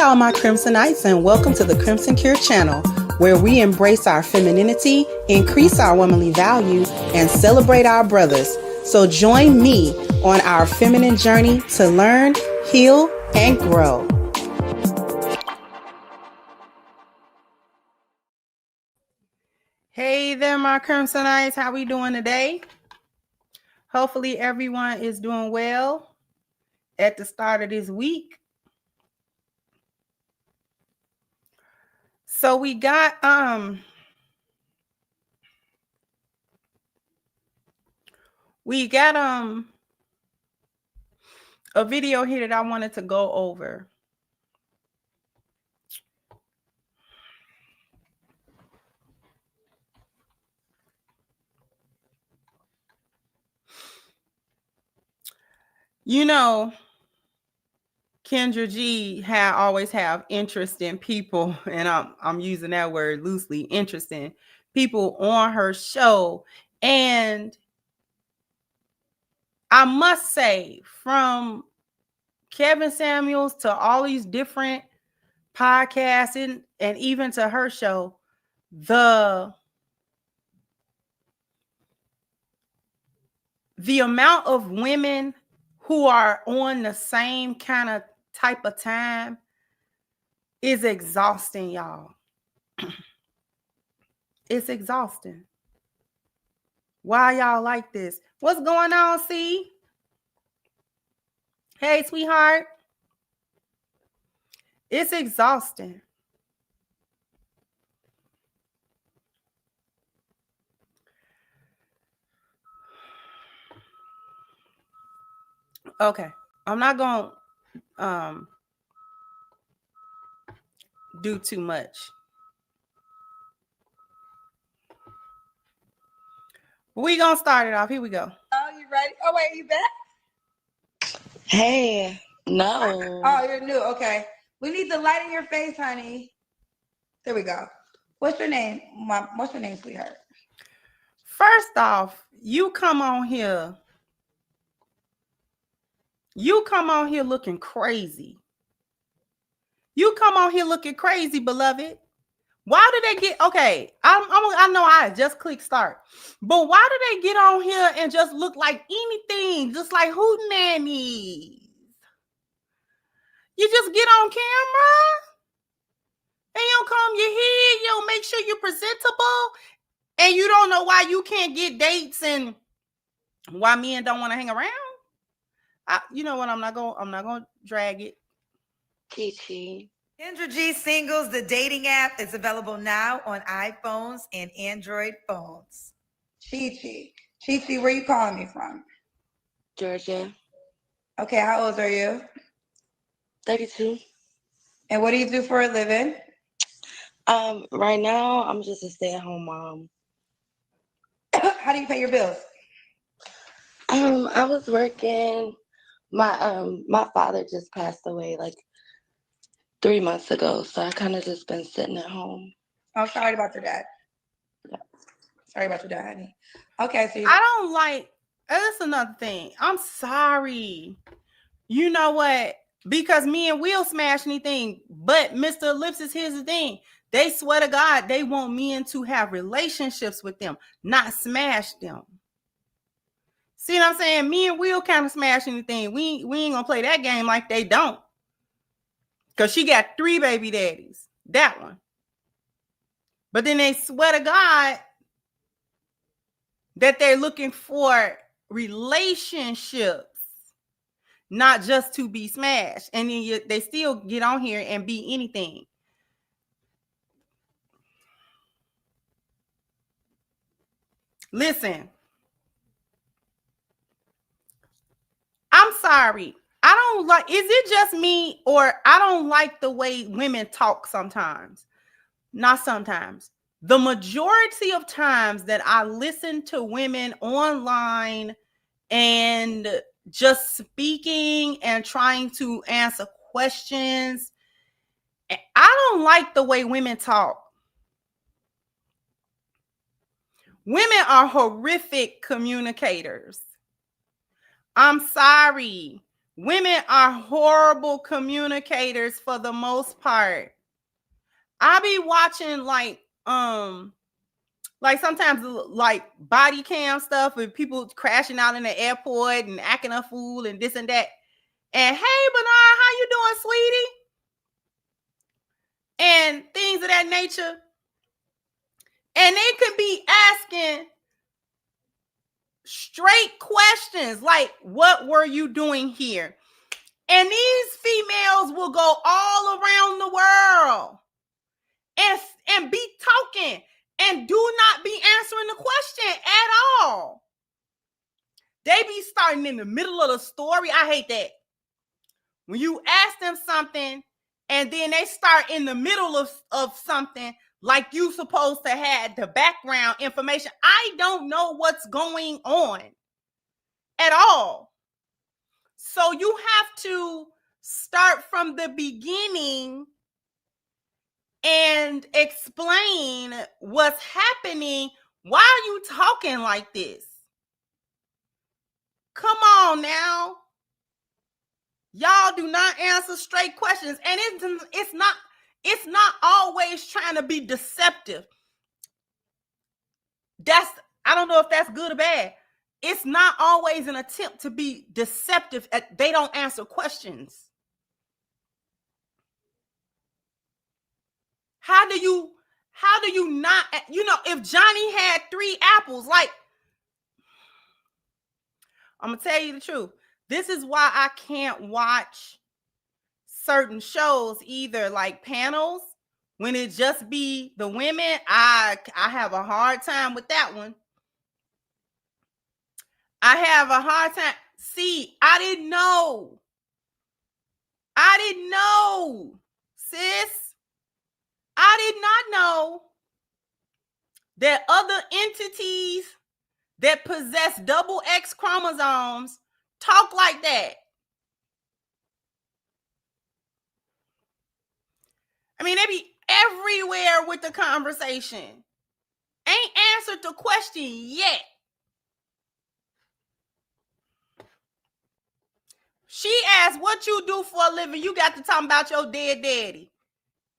all my Crimsonites, and welcome to the Crimson Cure channel, where we embrace our femininity, increase our womanly value, and celebrate our brothers. So join me on our feminine journey to learn, heal, and grow. Hey there, my Crimsonites. How we doing today? Hopefully everyone is doing well at the start of this week. So we got a video here that I wanted to go over. You know, Kendra G always have interest in people, and I'm using that word loosely, interesting people on her show. And I must say, from Kevin Samuels to all these different podcasts and even to her show, the amount of women who are on the same kind of type of time is exhausting, y'all. It's exhausting. Why y'all like this? What's going on, C? Hey, sweetheart. It's exhausting. Okay, I'm not going to do too much. We gonna start it off. Here we go. Oh, you ready? Oh, wait, you back? Hey, no. Oh, you're new. Okay. We need the light in your face, honey. There we go. What's your name? What's your name, sweetheart? First off, you come on here looking crazy. You come on here looking crazy, beloved. Why did they get okay? I know I just clicked start, but why do they get on here and just look like anything, just like hootenannies? You just get on camera and you don't comb your hair, you don't make sure you're presentable, and you don't know why you can't get dates and why men don't want to hang around. You know what? I'm not gonna drag it. Chi-Chi. Kendra G Singles, the dating app, is available now on iPhones and Android phones. Chi-Chi, where you calling me from? Georgia. Okay, how old are you? 32. And what do you do for a living? Right now, I'm just a stay-at-home mom. How do you pay your bills? I was working. My father just passed away like 3 months ago, so I kind of just been sitting at home. Oh, sorry about your dad. Yeah. Sorry about your dad, honey. Okay, so I don't like. That's another thing. I'm sorry. You know what? Because men will smash anything, but Mr. Ellipsis, here's the thing. They swear to God they want men to have relationships with them, not smash them. See what I'm saying? Men will kind of smash anything. We ain't gonna play that game like they don't. Because she got 3 baby daddies. That one. But then they swear to God that they're looking for relationships, not just to be smashed. And then they still get on here and be anything. Listen, I'm sorry. I don't like, is it just me, or I don't like the way women talk sometimes? Not sometimes. The majority of times that I listen to women online and just speaking and trying to answer questions, I don't like the way women talk. Women are horrific communicators. I'm sorry. Women are horrible communicators for the most part. I be watching like sometimes like body cam stuff with people crashing out in the airport and acting a fool and this and that. And hey, Bernard, how you doing, sweetie? And things of that nature. And they could be asking straight questions like, what were you doing here? And these females will go all around the world and be talking and do not be answering the question at all. They be starting in the middle of the story. I hate that. When you ask them something and then they start in the middle of something like you supposed to have the background information. I don't know what's going on at all. So you have to start from the beginning and explain what's happening. Why are you talking like this? Come on now. Y'all do not answer straight questions. And it's not always trying to be deceptive. I don't know if that's good or bad. It's not always an attempt to be deceptive. They don't answer questions. How do you not, if Johnny had 3 apples, like, I'm going to tell you the truth. This is why I can't watch certain shows either, like panels, when it just be the women. I have a hard time with that one. I have a hard time. See, I didn't know, sis. I did not know that other entities that possess double X chromosomes talk like that. I mean, they be everywhere with the conversation. Ain't answered the question yet. She asked, what you do for a living? You got to talk about your dead daddy.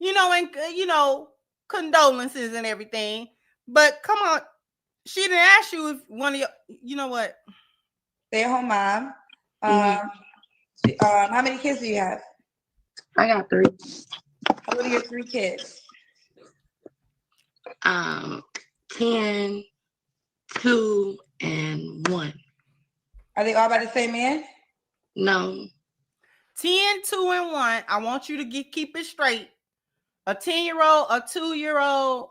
And condolences and everything. But come on, she didn't ask you if one of your, you know what? Stay-at-home mom. Mm-hmm. How many kids do you have? I got 3. How old are your 3 kids? 10, 2, and 1. Are they all by the same man? No. 10, 2, and 1. I want you to keep it straight. A 10-year-old, a 2-year-old,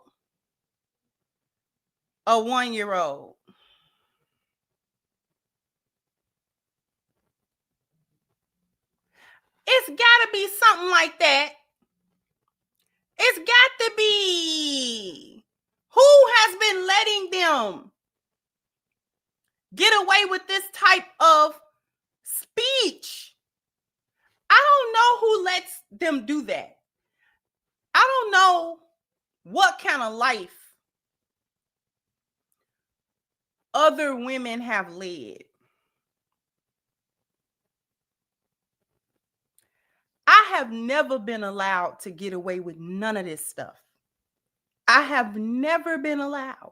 a 1-year-old. It's got to be something like that. It's got to be. Who has been letting them get away with this type of speech? I don't know who lets them do that. I don't know what kind of life other women have led. I have never been allowed to get away with none of this stuff. I have never been allowed.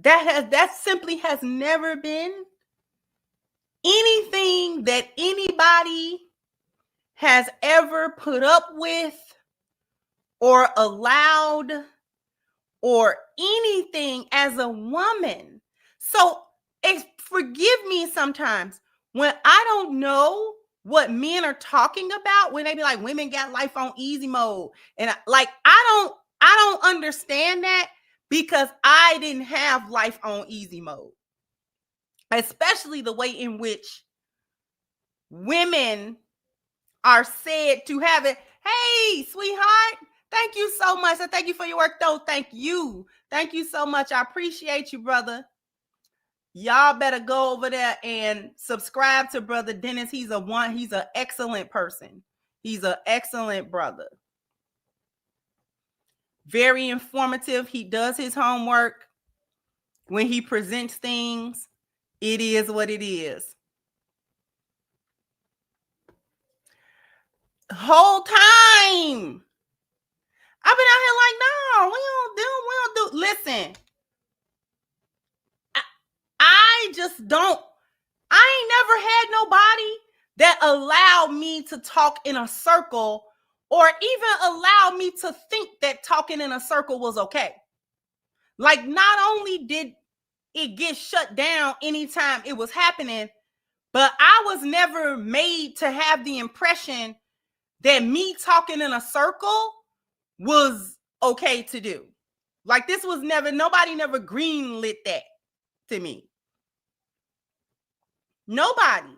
That simply has never been anything that anybody has ever put up with or allowed or anything as a woman. So forgive me sometimes when I don't know what men are talking about, when they be like, women got life on easy mode. And I don't understand that, because I didn't have life on easy mode. Especially the way in which women are said to have it. Hey, sweetheart, thank you so much. I thank you for your work, though. Thank you. Thank you so much. I appreciate you, brother. Y'all better go over there and subscribe to Brother Dennis. He's an excellent person. He's an excellent brother. Very informative. He does his homework. When he presents things, it is what it is. Whole time. I've been out here like, no, we don't do. Listen, I just don't. I ain't never had nobody that allowed me to talk in a circle or even allowed me to think that talking in a circle was okay. Like, not only did it get shut down anytime it was happening, but I was never made to have the impression that me talking in a circle was okay to do. Like, this was never, nobody never greenlit that to me. Nobody.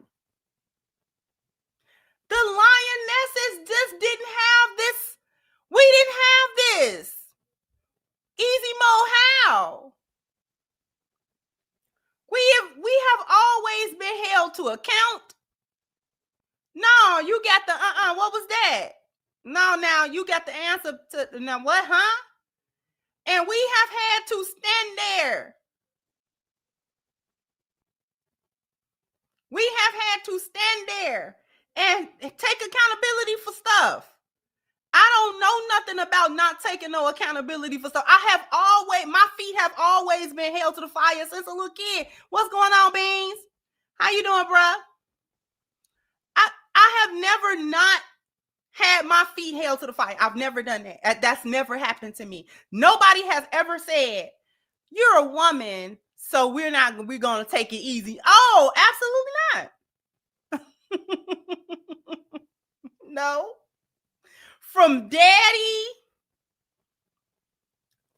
The lionesses just didn't have this. We didn't have this. Easy Mo, how? We have always been held to account. No, you got the what was that? No, now you got the answer to now what, huh? And we have had to stand there. We have had to stand there and take accountability for stuff. I don't know nothing about not taking no accountability for stuff. My feet have always been held to the fire since a little kid. What's going on, Beans? How you doing, bruh? I have never not had my feet held to the fire. I've never done that. That's never happened to me. Nobody has ever said, you're a woman, so we're going to take it easy. Oh, absolutely not. No. From daddy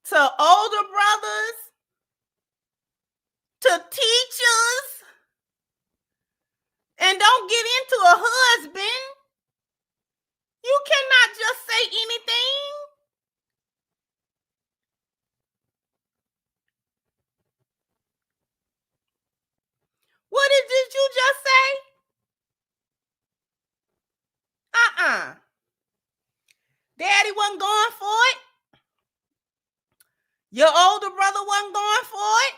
to older brothers to teachers, and don't get into a husband. You cannot just say anything. What did you just say? Daddy wasn't going for it. Your older brother wasn't going for it.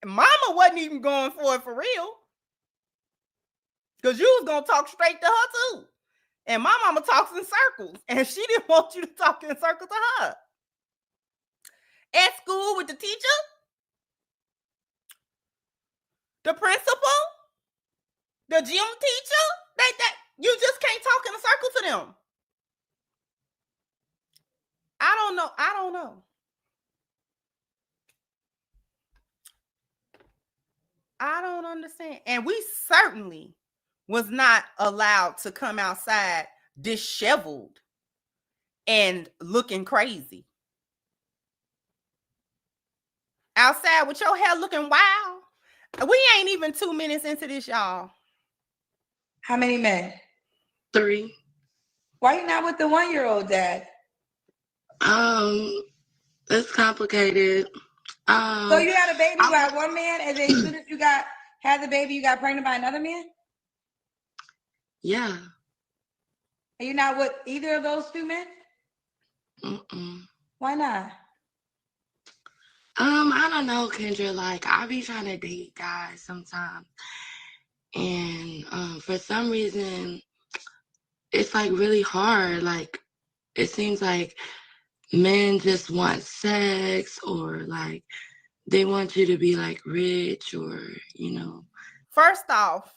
And mama wasn't even going for it for real. Because you was going to talk straight to her too. And my mama talks in circles. And she didn't want you to talk in circles to her. At school with the teacher, the principal, the gym teacher, you just can't talk in a circle to them. I don't know. I don't understand. And we certainly was not allowed to come outside disheveled and looking crazy. Outside with your hair looking wild. We ain't even 2 minutes into this, y'all. How many men? 3. Why you not with the 1-year-old, Dad? It's complicated. So you had a baby by one man, and then as soon as you had the baby, you got pregnant by another man? Yeah. Are you not with either of those 2 men? Why not? I don't know, Kendra. Like, I be trying to date guys sometimes. And for some reason, it's like really hard. Like, it seems like men just want sex, or like they want you to be like rich, or, you know. First off,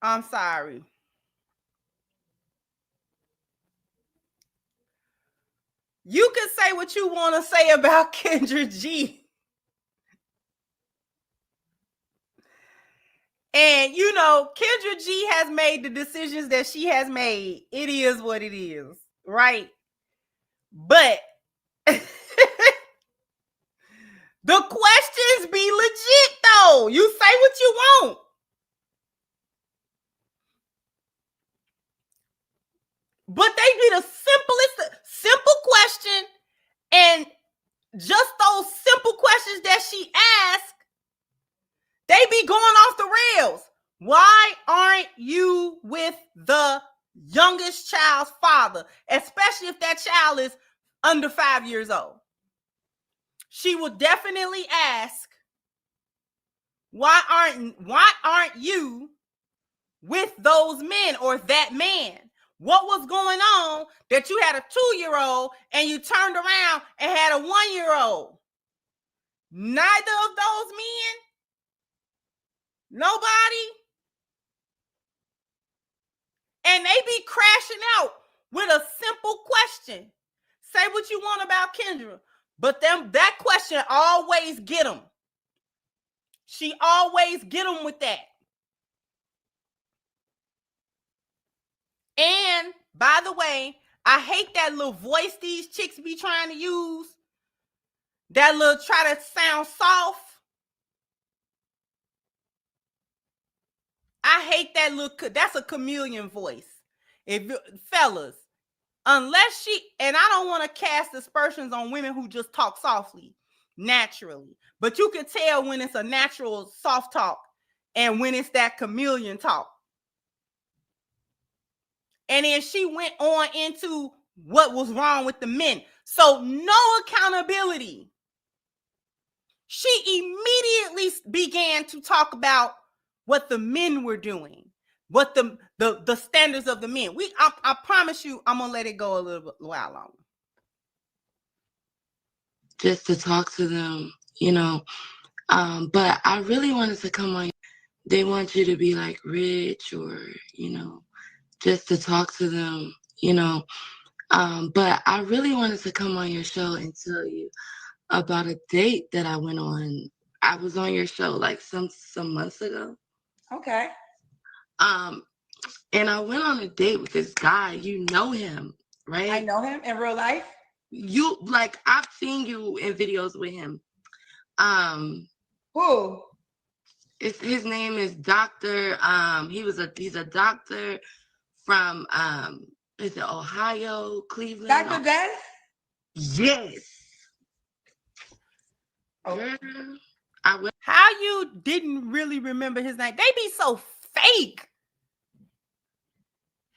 I'm sorry. You can say what you want to say about Kendra G. And, you know, Kendra G has made the decisions that she has made. It is what it is, right? But the questions be legit, though. You say what you want. But they be the simple question, and just those simple questions that she asked, they be going off the rails. Why aren't you with the youngest child's father, especially if that child is under 5 years old? She will definitely ask, why aren't you with those men or that man? What was going on that you had a 2-year-old and you turned around and had a 1-year-old? Neither of those men? Nobody? And they be crashing out with a simple question. Say what you want about Kendra, but that question always get them. She always get them with that. And by the way, I hate that little voice these chicks be trying to use. That little try to sound soft. I hate that little, that's a chameleon voice. If fellas, unless she, and I don't want to cast aspersions on women who just talk softly, naturally, but you can tell when it's a natural soft talk and when it's that chameleon talk. And then she went on into what was wrong with the men. So no accountability. She immediately began to talk about what the men were doing, what the standards of the men. I promise you, I'm gonna let it go a little while longer. Just to talk to them, you know. But I really wanted to come on. They want you to be like rich or, you know, just to talk to them, you know. But I really wanted to come on your show and tell you about a date that I went on. I was on your show like some months ago. Okay. And I went on a date with this guy. You know him, right? I know him in real life. You like I've seen you in videos with him. Who? His name is Dr. He's a doctor from is it Ohio, Cleveland? Dr. Des? Yes. Oh. Girl, How you didn't really remember his name? They be so fake.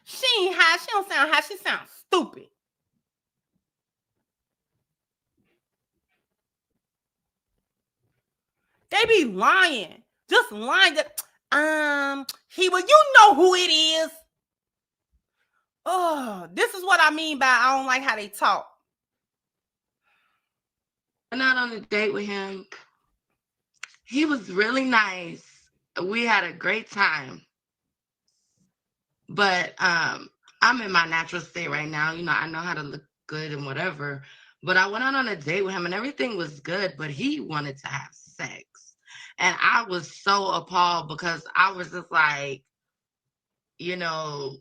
She ain't high. She don't sound high. She sounds stupid. They be lying. Just lying that you know who it is. Oh, this is what I mean by I don't like how they talk. went out on a date with him. He was really nice. We had a great time. But I'm in my natural state right now. You know, I know how to look good and whatever. But I went out on a date with him and everything was good, but he wanted to have sex. And I was so appalled because I was just like, you know,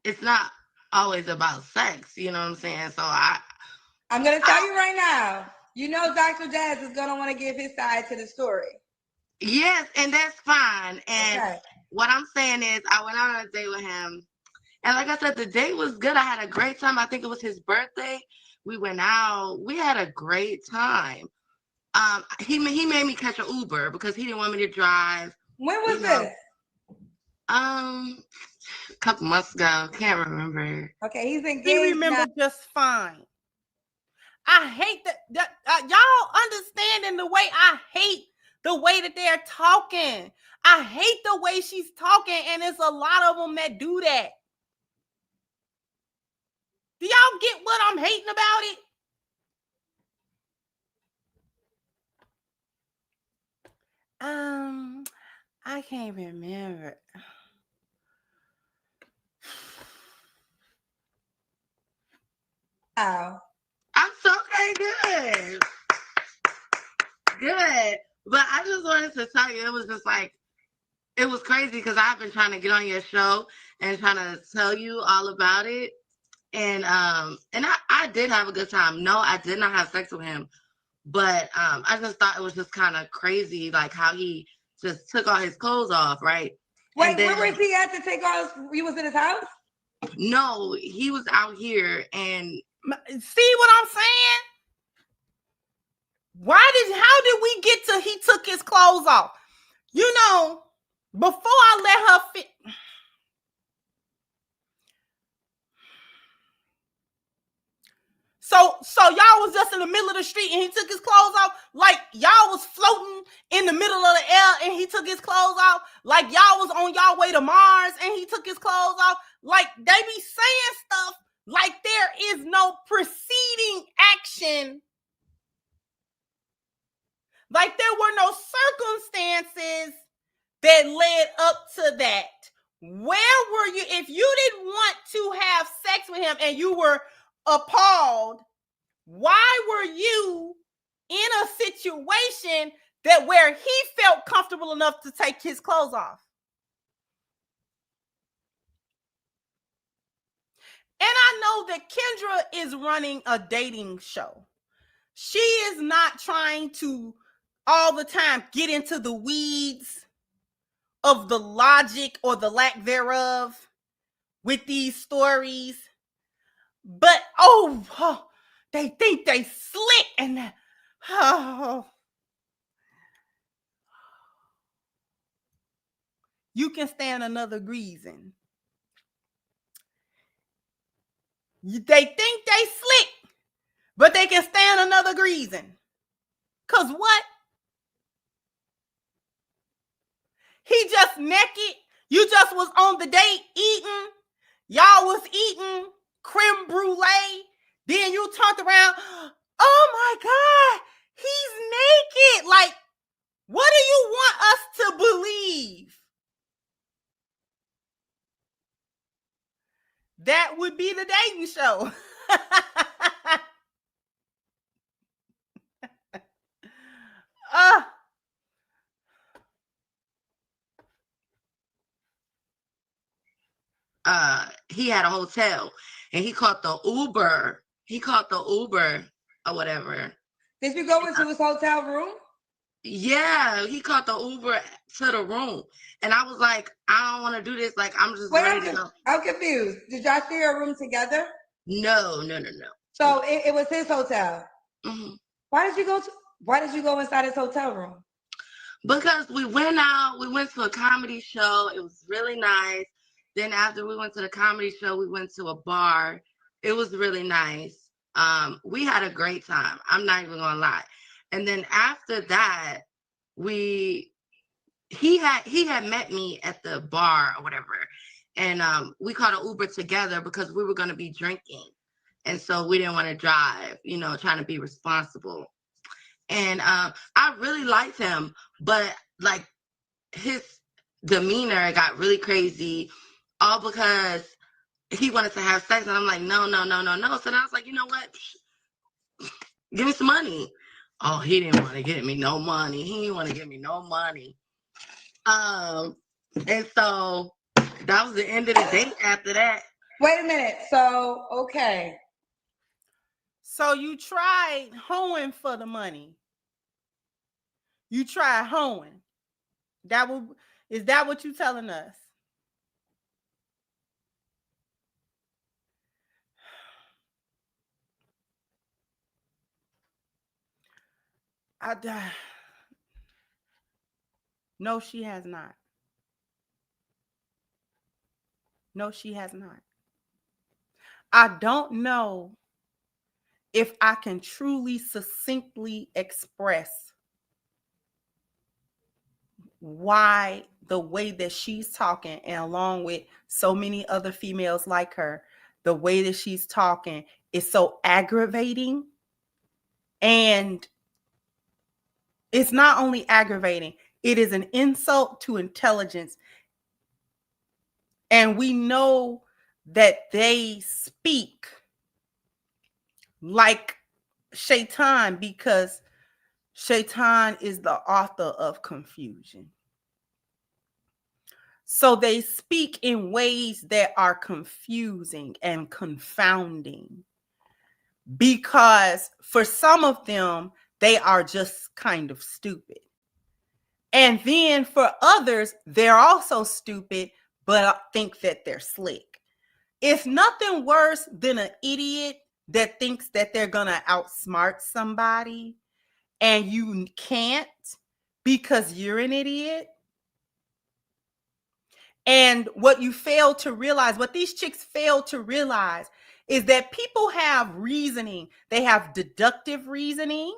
it's not always about sex, you know what I'm saying? So I'm going to tell you right now, you know Dr. Jazz is going to want to give his side to the story. Yes, and that's fine. And okay. What I'm saying is I went out on a date with him. And like I said, the date was good. I had a great time. I think it was his birthday. We went out. We had a great time. He made me catch an Uber because he didn't want me to drive. When was this? A couple months ago. Can't remember. Okay, he's engaged. He remembered just fine. I hate that y'all understanding the way I hate the way that they're talking. I hate the way she's talking, and there's a lot of them that do that. Do y'all get what I'm hating about it? I can't remember. Oh. I'm so okay, good. But I just wanted to tell you, it was just like, it was crazy because I've been trying to get on your show and trying to tell you all about it. And I did have a good time. No, I did not have sex with him. But I just thought it was just kind of crazy, like how he just took all his clothes off, right? Wait, where was he at to take all his, he was in his house? No, he was out here and... See what I'm saying? How did we get to he took his clothes off? You know, before I let her fit. So y'all was just in the middle of the street and he took his clothes off, like y'all was floating in the middle of the air and he took his clothes off, like y'all was on y'all way to Mars and he took his clothes off. Like they be saying stuff like there is no preceding action. Like there were no circumstances that led up to that. Where were you if you didn't want to have sex with him and you were appalled? Why were you in a situation that where he felt comfortable enough to take his clothes off? And I know that Kendra is running a dating show. She is not trying to all the time get into the weeds of the logic or the lack thereof with these stories. But they think they slick and you can stand another reason. They think they slick, but they can stand another reason. Cause what? He just naked. You just was on the date eating. Y'all was eating creme brulee. Then you turned around. Oh my God, he's naked. Like, what do you want us to believe? That would be the dating show. He had a hotel and he caught the Uber. Or whatever. Did you go into his hotel room? Yeah, he caught the Uber to the room. And I was like, I don't want to do this. Like, I'm just ready to go. I'm confused. Did y'all share a room together? No. So it was his hotel. Mm-hmm. Why did you go inside his hotel room? Because we went out. We went to a comedy show. It was really nice. Then after we went to the comedy show, we went to a bar. It was really nice. We had a great time. I'm not even gonna lie. And then after that, he had met me at the bar or whatever. And we caught an Uber together because we were gonna be drinking. And so we didn't want to drive, trying to be responsible. And I really liked him, but like his demeanor got really crazy, all because he wanted to have sex. And I'm like, no. So then I was like, you know what? Give me some money. Oh, he didn't want to give me no money. And so that was the end of the date after that. Wait a minute. So, okay. So you tried hoeing for the money. You tried hoeing. Is that what you telling us? No, she has not. No, she has not. I don't know if I can truly succinctly express why the way that she's talking, and along with so many other females like her, the way that she's talking is so aggravating. And it's not only aggravating, it is an insult to intelligence. And we know that they speak like Shaitan because Shaitan is the author of confusion. So they speak in ways that are confusing and confounding because for some of them, they are just kind of stupid. And then for others, they're also stupid, but think that they're slick. It's nothing worse than an idiot that thinks that they're going to outsmart somebody and you can't because you're an idiot. And what these chicks fail to realize is that people have reasoning. They have deductive reasoning.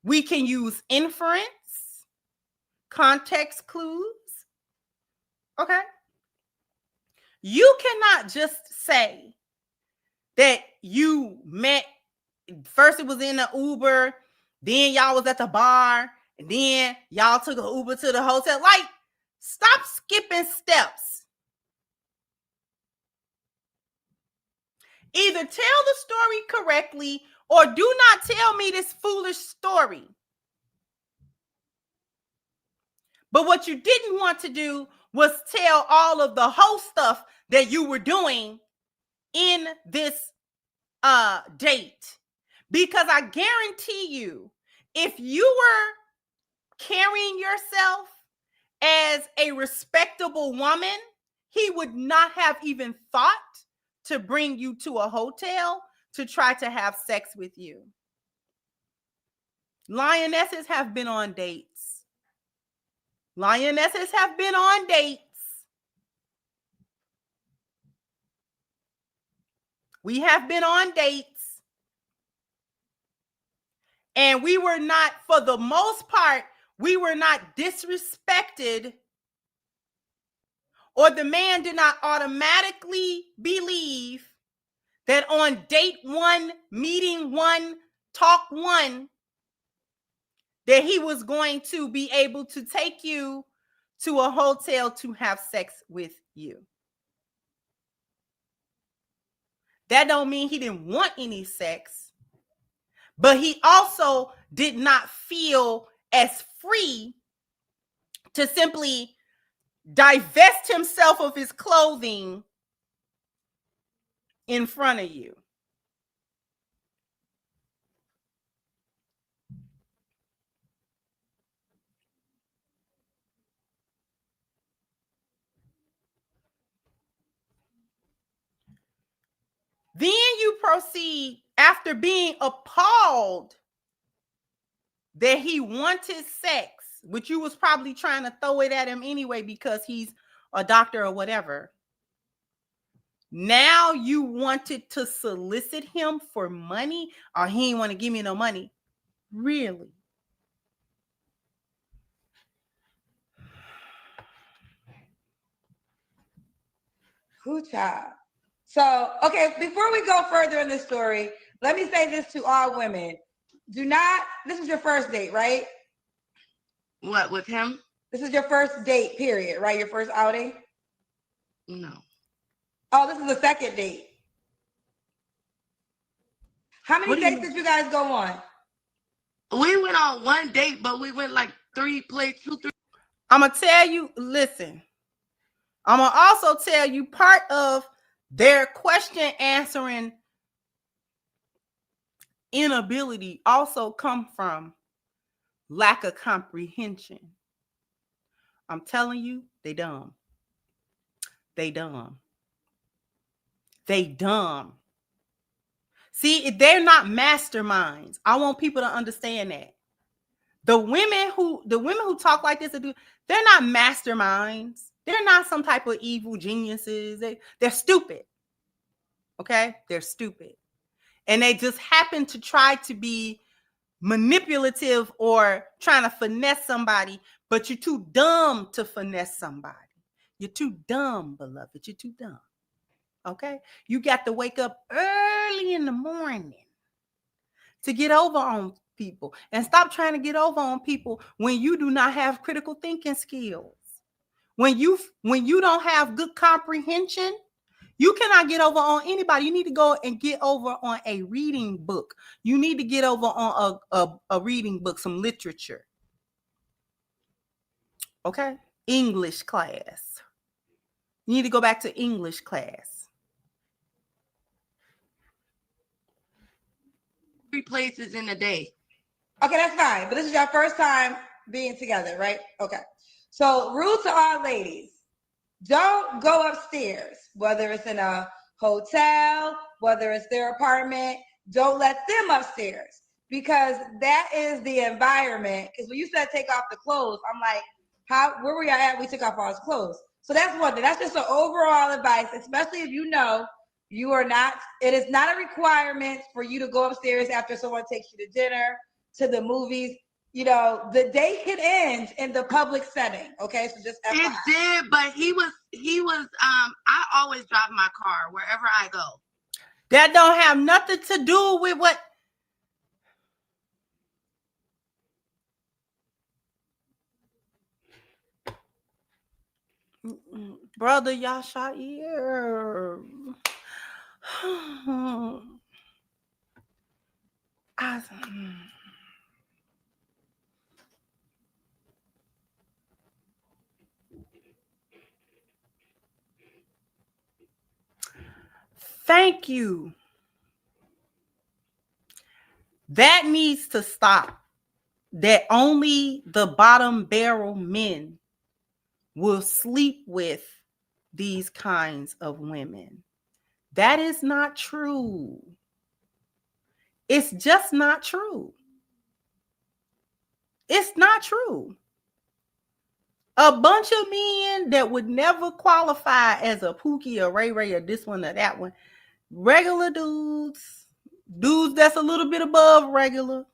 We can use inference, context clues. Okay. You cannot just say that you met, first it was in the Uber, then y'all was at the bar, and then y'all took an Uber to the hotel. Like, stop skipping steps. Either tell the story correctly or do not tell me this foolish story. But what you didn't want to do was tell all of the whole stuff that you were doing in this date. Because I guarantee you, if you were carrying yourself as a respectable woman, he would not have even thought to bring you to a hotel to try to have sex with you. Lionesses have been on dates. Lionesses have been on dates. We have been on dates. And we were not, for the most part, we were not disrespected, or the man did not automatically believe that on date one, meeting one, talk one, that he was going to be able to take you to a hotel to have sex with you. That don't mean he didn't want any sex, but he also did not feel as free to simply divest himself of his clothing in front of you. Then you proceed, after being appalled that he wanted sex, which you was probably trying to throw it at him anyway because he's a doctor or whatever. Now you wanted to solicit him for money, or he ain't want to give me no money. Really? Who child? So, okay, before we go further in this story, let me say this to all women. Do not, this is your first date, right? What, with him? This is your first date, period, right? Your first outing? No. Oh, this is the second date. How many dates did you guys go on? We went on one date, but we went like 3 places, 2, 3. I'm going to tell you, listen, I'm going to also tell you part of their question answering inability also come from lack of comprehension. I'm telling you, they dumb. They dumb. They dumb. See, they're not masterminds. I want people to understand that. The women who talk like this, they're not masterminds. They're not some type of evil geniuses. They're stupid. Okay? They're stupid. And they just happen to try to be manipulative or trying to finesse somebody, but you're too dumb to finesse somebody. You're too dumb, beloved. You're too dumb. Okay? You got to wake up early in the morning to get over on people, and stop trying to get over on people when you do not have critical thinking skills. When you don't have good comprehension, you cannot get over on anybody. You need to go and get over on a reading book. You need to get over on a reading book, some literature. Okay? English class. You need to go back to English class. 3 places in a day. Okay, that's fine. But this is your first time being together, right? Okay. So, rule to all ladies. Don't go upstairs, whether it's in a hotel, whether it's their apartment. Don't let them upstairs, because that is the environment. Because when you said take off the clothes, I'm like, where were y'all at? We took off all his clothes. So that's one thing. That's just an overall advice, especially if you know You are not, it is not a requirement for you to go upstairs after someone takes you to dinner, to the movies. You know, the day can end in the public setting. Okay, so just FYI. It did, but he was I always drive my car wherever I go. That don't have nothing to do with what. Brother Yashair. Thank you. That needs to stop. That only the bottom barrel men will sleep with these kinds of women. That is not true. It's just not true. It's not true. A bunch of men that would never qualify as a Pookie or Ray Ray or this one or that one, regular dudes that's a little bit above regular,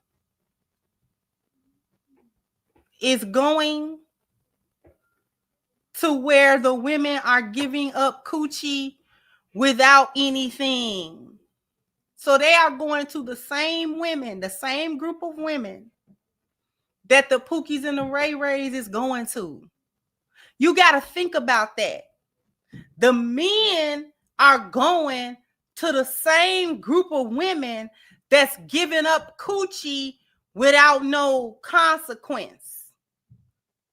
is going to where the women are giving up coochie without anything. So they are going to the same women, the same group of women that the Pookies and the Ray Rays is going to. You got to think about that. The men are going to the same group of women that's giving up coochie without no consequence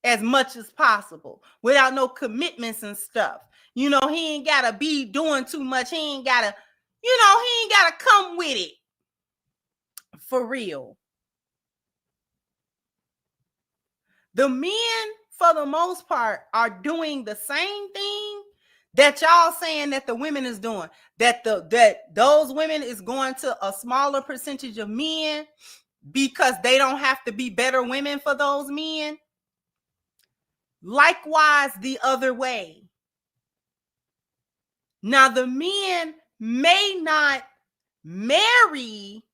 as much as possible, without no commitments and stuff. You know, he ain't got to be doing too much. He ain't got to, he ain't got to come with it. For real. The men, for the most part, are doing the same thing that y'all saying that the women is doing. That those women is going to a smaller percentage of men because they don't have to be better women for those men. Likewise, the other way. Now, the men may not marry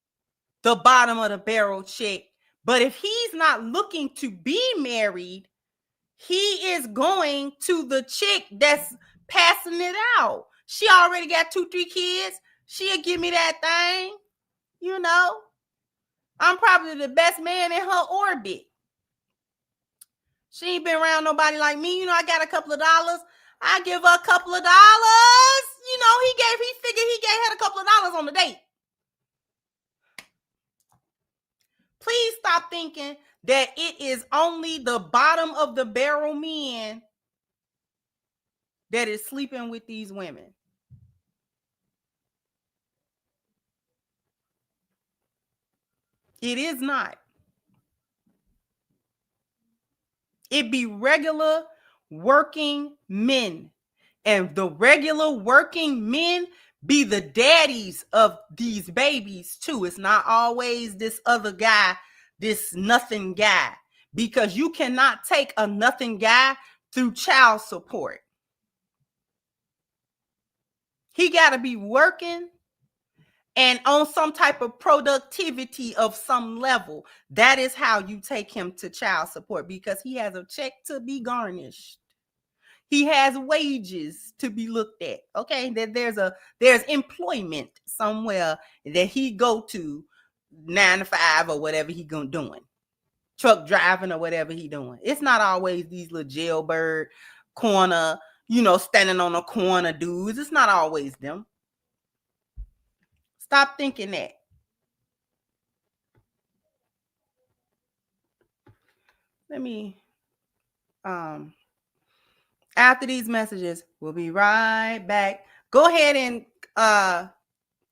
the bottom of the barrel chick, but if he's not looking to be married, he is going to the chick that's passing it out. She already got 2-3 kids. She'll give me that thing. You know, I'm probably the best man in her orbit. She ain't been around nobody like me. You know, I got a couple of dollars. I give her a couple of dollars. You know, he figured he gave her a couple of dollars on the date. Please stop thinking that it is only the bottom of the barrel men that is sleeping with these women. It is not. It be regular working men. And the regular working men be the daddies of these babies too. It's not always this other guy, this nothing guy, because you cannot take a nothing guy through child support. He got to be working and on some type of productivity of some level. That is how you take him to child support, because he has a check to be garnished. He has wages to be looked at. Okay, that there's employment somewhere that he go to 9 to 5 or whatever he gonna doing, truck driving or whatever he doing. It's not always these little jailbird corner, standing on a corner dudes. It's not always them. Stop thinking that. Let me after these messages, we'll be right back. Go ahead and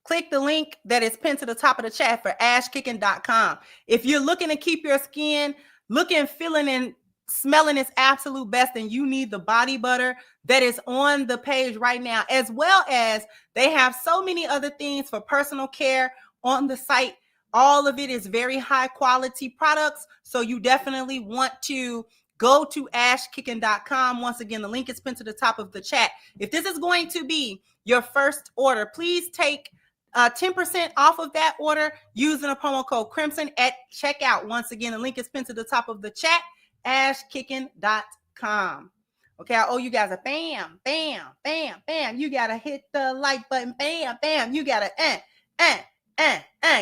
click the link that is pinned to the top of the chat for ashkicking.com. If you're looking to keep your skin looking, feeling, and smelling its absolute best, and you need the body butter that is on the page right now, as well as they have so many other things for personal care on the site. All of it is very high quality products, so you definitely want to go to ashkicking.com. Once again, the link is pinned to the top of the chat. If this is going to be your first order, please take 10% off of that order using a promo code Crimson at checkout. Once again, the link is pinned to the top of the chat, ashkicking.com. Okay, I owe you guys a bam, bam, bam, bam. You gotta hit the like button, bam, bam. You gotta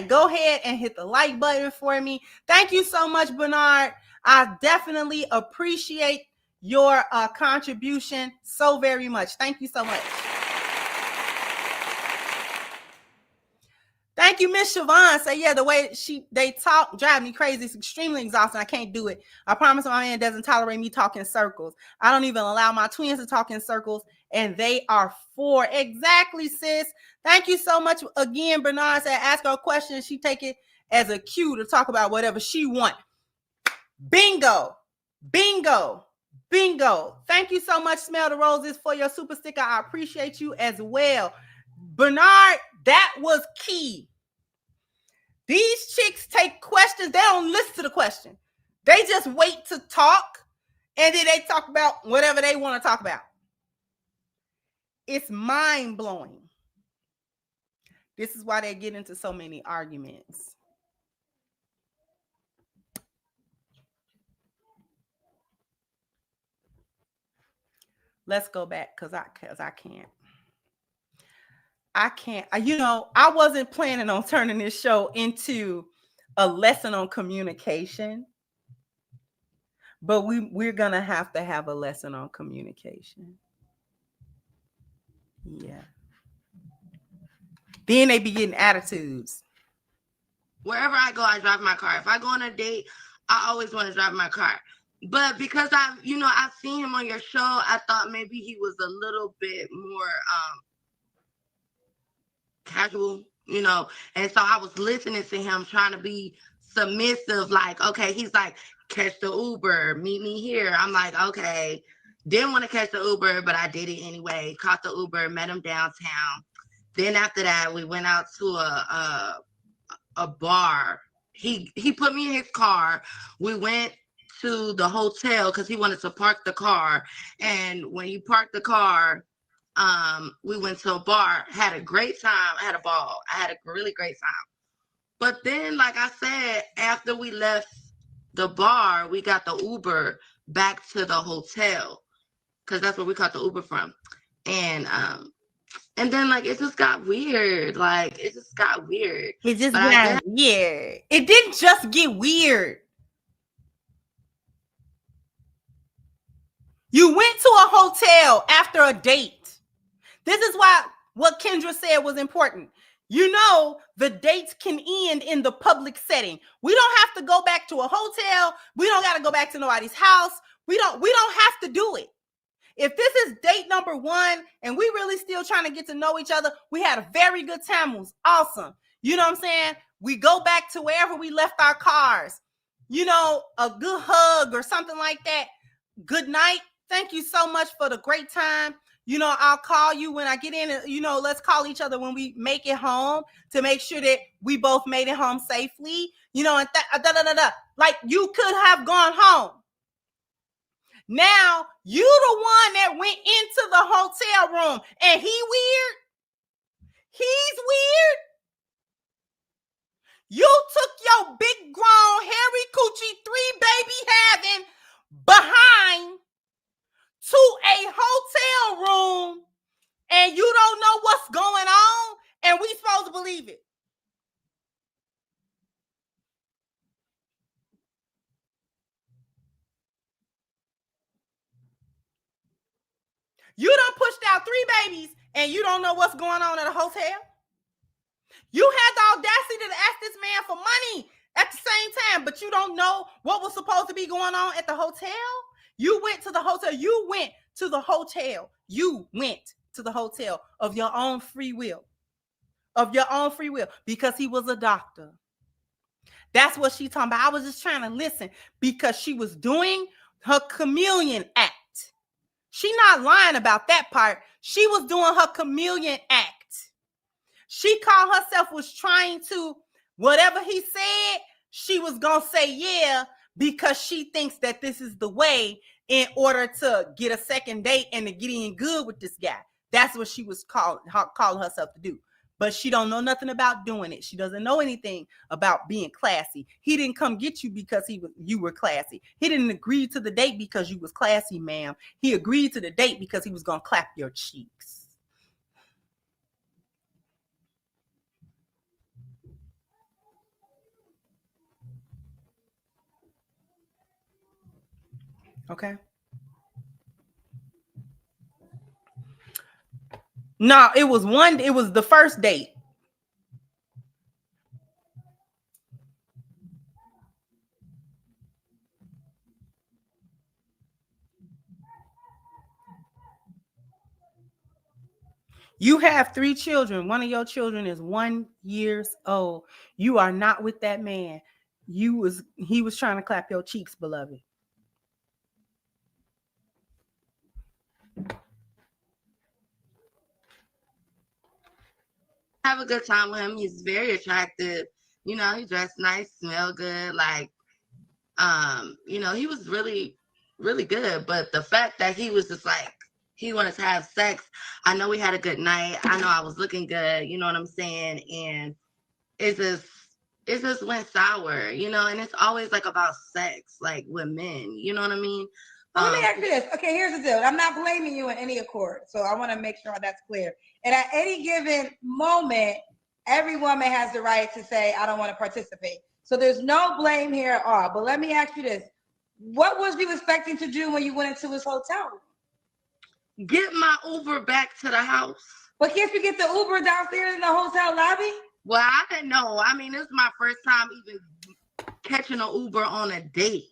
go ahead and hit the like button for me. Thank you so much, Bernard. I definitely appreciate your contribution so very much. Thank you so much. Thank you, Miss Siobhan. Say, yeah, the way they talk drive me crazy. It's extremely exhausting. I can't do it. I promise my man doesn't tolerate me talking in circles. I don't even allow my twins to talk in circles, and they are 4. Exactly, sis. Thank you so much. Again, Bernard said, ask her a question. She take it as a cue to talk about whatever she wants. Bingo. Bingo. Bingo. Thank you so much, Smell the Roses, for your super sticker. I appreciate you as well. Bernard, that was key. These chicks take questions. They don't listen to the question. They just wait to talk, and then they talk about whatever they want to talk about. It's mind-blowing. This is why they get into so many arguments. Let's go back because I can't. I can't. I wasn't planning on turning this show into a lesson on communication, but we're gonna have to have a lesson on communication. Yeah. Then they be getting attitudes. Wherever I go, I drive my car. If I go on a date, I always want to drive my car. But because I've seen him on your show, I thought maybe he was a little bit more casual, and so I was listening to him trying to be submissive, like, okay, he's like, catch the Uber, meet me here. I'm like, okay, didn't want to catch the Uber, but I did it anyway. Caught the Uber, met him downtown. Then after that, we went out to a bar. He put me in his car. We went to the hotel because he wanted to park the car, and when he parked the car, we went to a bar, had a great time, had a ball. I had a really great time. But then, like I said, after we left the bar, we got the Uber back to the hotel because that's where we caught the Uber from. And then, like, it just got weird. It just got weird. It didn't just get weird. You went to a hotel after a date. This is why what Kendra said was important. The dates can end in the public setting. We don't have to go back to a hotel. We don't got to go back to nobody's house. We don't have to do it. If this is date number 1 and we really still trying to get to know each other, we had a very good time. It was awesome. You know what I'm saying? We go back to wherever we left our cars. A good hug or something like that. Good night. Thank you so much for the great time. I'll call you when I get in. Let's call each other when we make it home to make sure that we both made it home safely. And like you could have gone home. Now you the one that went into the hotel room and he weird. He's weird. You took your big grown hairy coochie 3 baby having behind to a hotel room and you don't know what's going on and we supposed to believe it. You done pushed out 3 babies and you don't know what's going on at a hotel. You had the audacity to ask this man for money at the same time, but you don't know what was supposed to be going on at the hotel. You went to the hotel. You went to the hotel. You went to the hotel of your own free will. Because he was a doctor. That's what she's talking about. I was just trying to listen because she was doing her chameleon act. She not lying about that part. She was doing her chameleon act. She called herself was trying to, whatever he said, she was going to say yeah, because she thinks that this is the way in order to get a second date and to get in good with this guy. That's what she was calling herself to do. But she don't know nothing about doing it. She doesn't know anything about being classy. He didn't come get you because you were classy. He didn't agree to the date because you was classy, ma'am. He agreed to the date because he was going to clap your cheeks. Okay. No, it was the first date. You have 3 children. One of your children is 1 year old. You are not with that man. He was trying to clap your cheeks, beloved. Have a good time with him. He's very attractive. You know, he dressed nice, smell good. Like, you know, he was really, really good. But the fact that he was just like, he wanted to have sex. I know we had a good night. I know I was looking good. You know what I'm saying? And it just went sour, you know, and it's always like about sex, like with men, you know what I mean? Well, let me ask you this. Okay, here's the deal. I'm not blaming you in any accord, so I want to make sure that's clear. And at any given moment, every woman has the right to say, I don't want to participate. So there's no blame here at all. But let me ask you this. What was you expecting to do when you went into his hotel room? Get my Uber back to the house. But can't you get the Uber downstairs in the hotel lobby? Well, I didn't know. I mean, this is my first time even catching an Uber on a date.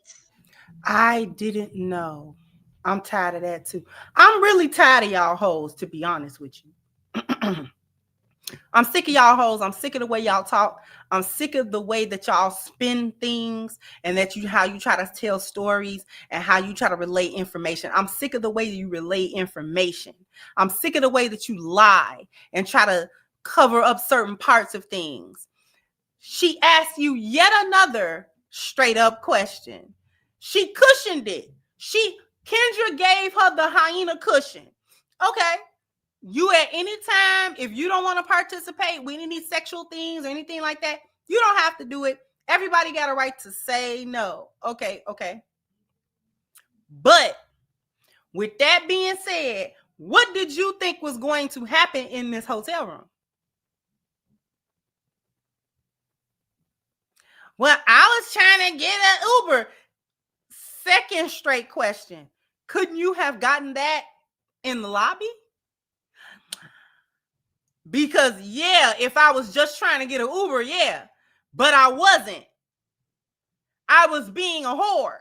I didn't know. I'm tired of that too. I'm really tired of y'all hoes, to be honest with you. I'm sick of y'all hoes. I'm sick of the way y'all talk. I'm sick of the way that y'all spin things and how you try to tell stories and how you try to relay information. I'm sick of the way you relay information. I'm sick of the way that you lie and try to cover up certain parts of things. She asked you yet another straight up question. She cushioned it. Kendra gave her the hyena cushion. Okay. You at any time, if you don't want to participate with any sexual things or anything like that, you don't have to do it. Everybody got a right to say no. Okay. But with that being said, what did you think was going to happen in this hotel room? Well, I was trying to get an Uber. Second straight question. Couldn't you have gotten that in the lobby? Because, yeah, if I was just trying to get an Uber, yeah. But I wasn't. I was being a whore.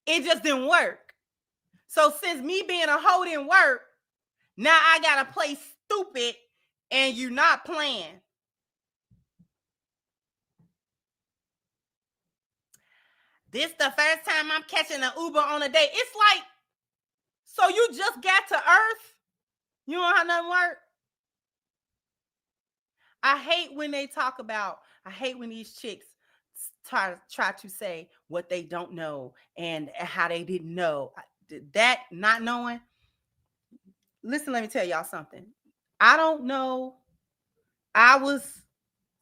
It just didn't work. So since me being a hoe didn't work, now I got to play stupid and you're not playing. This the first time I'm catching an Uber on a date. It's like, so you just got to Earth? You don't have nothing work? I hate when these chicks try to say what they don't know and how they didn't know. That not knowing. Listen, let me tell y'all something. I don't know. I was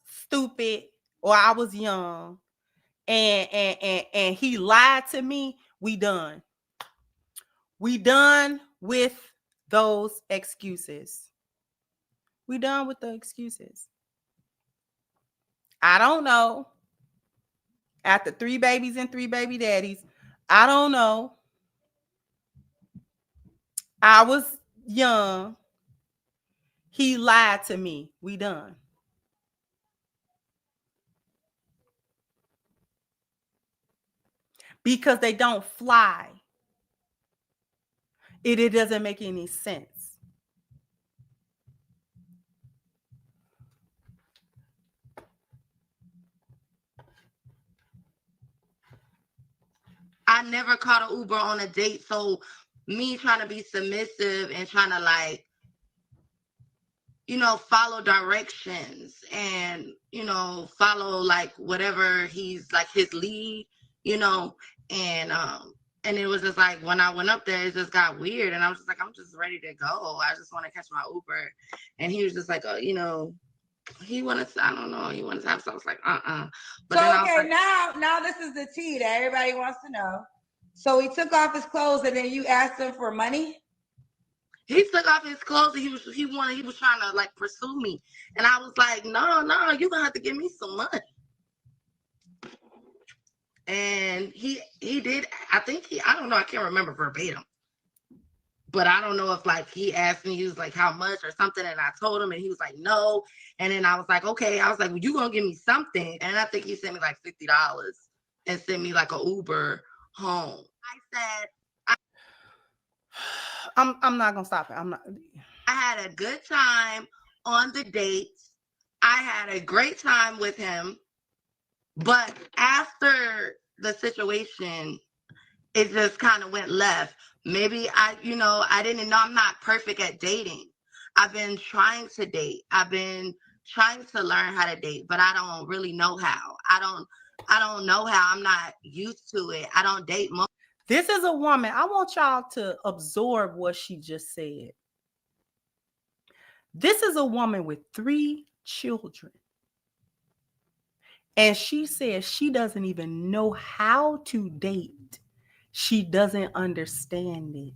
stupid or I was young and he lied to me. We done. We done with those excuses. We done with the excuses. I don't know. After 3 babies and 3 baby daddies, I don't know. I was young. He lied to me. We done. Because they don't fly. It doesn't make any sense. I never caught an Uber on a date, so me trying to be submissive and trying to like follow directions and, follow like whatever he's like his lead, and it was just like when I went up there, it just got weird. And I was just like, I'm just ready to go. I just want to catch my Uber. And he was just like, oh, he wanted to, I don't know, he wanted to have, so I was like, But so, then okay, I was like, now this is the tea that everybody wants to know. So he took off his clothes and then you asked him for money? He took off his clothes and he was trying to like pursue me. And I was like, no, you're gonna have to give me some money. And he did, I don't know, I can't remember verbatim. But I don't know if like he asked me, he was like, how much or something, and I told him and he was like, no. And then I was like, okay. I was like, well, you gonna give me something. And I think he sent me like $50 and sent me like an Uber home. I said, I'm not gonna stop it. I had a good time on the date. I had a great time with him. But after the situation, it just kind of went left. Maybe I didn't know. I'm not perfect at dating. I've been trying to date. I've been trying to learn how to date, but I don't really know how. I don't know how. I'm not used to it. I don't date most. This is a woman. I want y'all to absorb what she just said. This is a woman with 3 children. And she says she doesn't even know how to date. She doesn't understand it.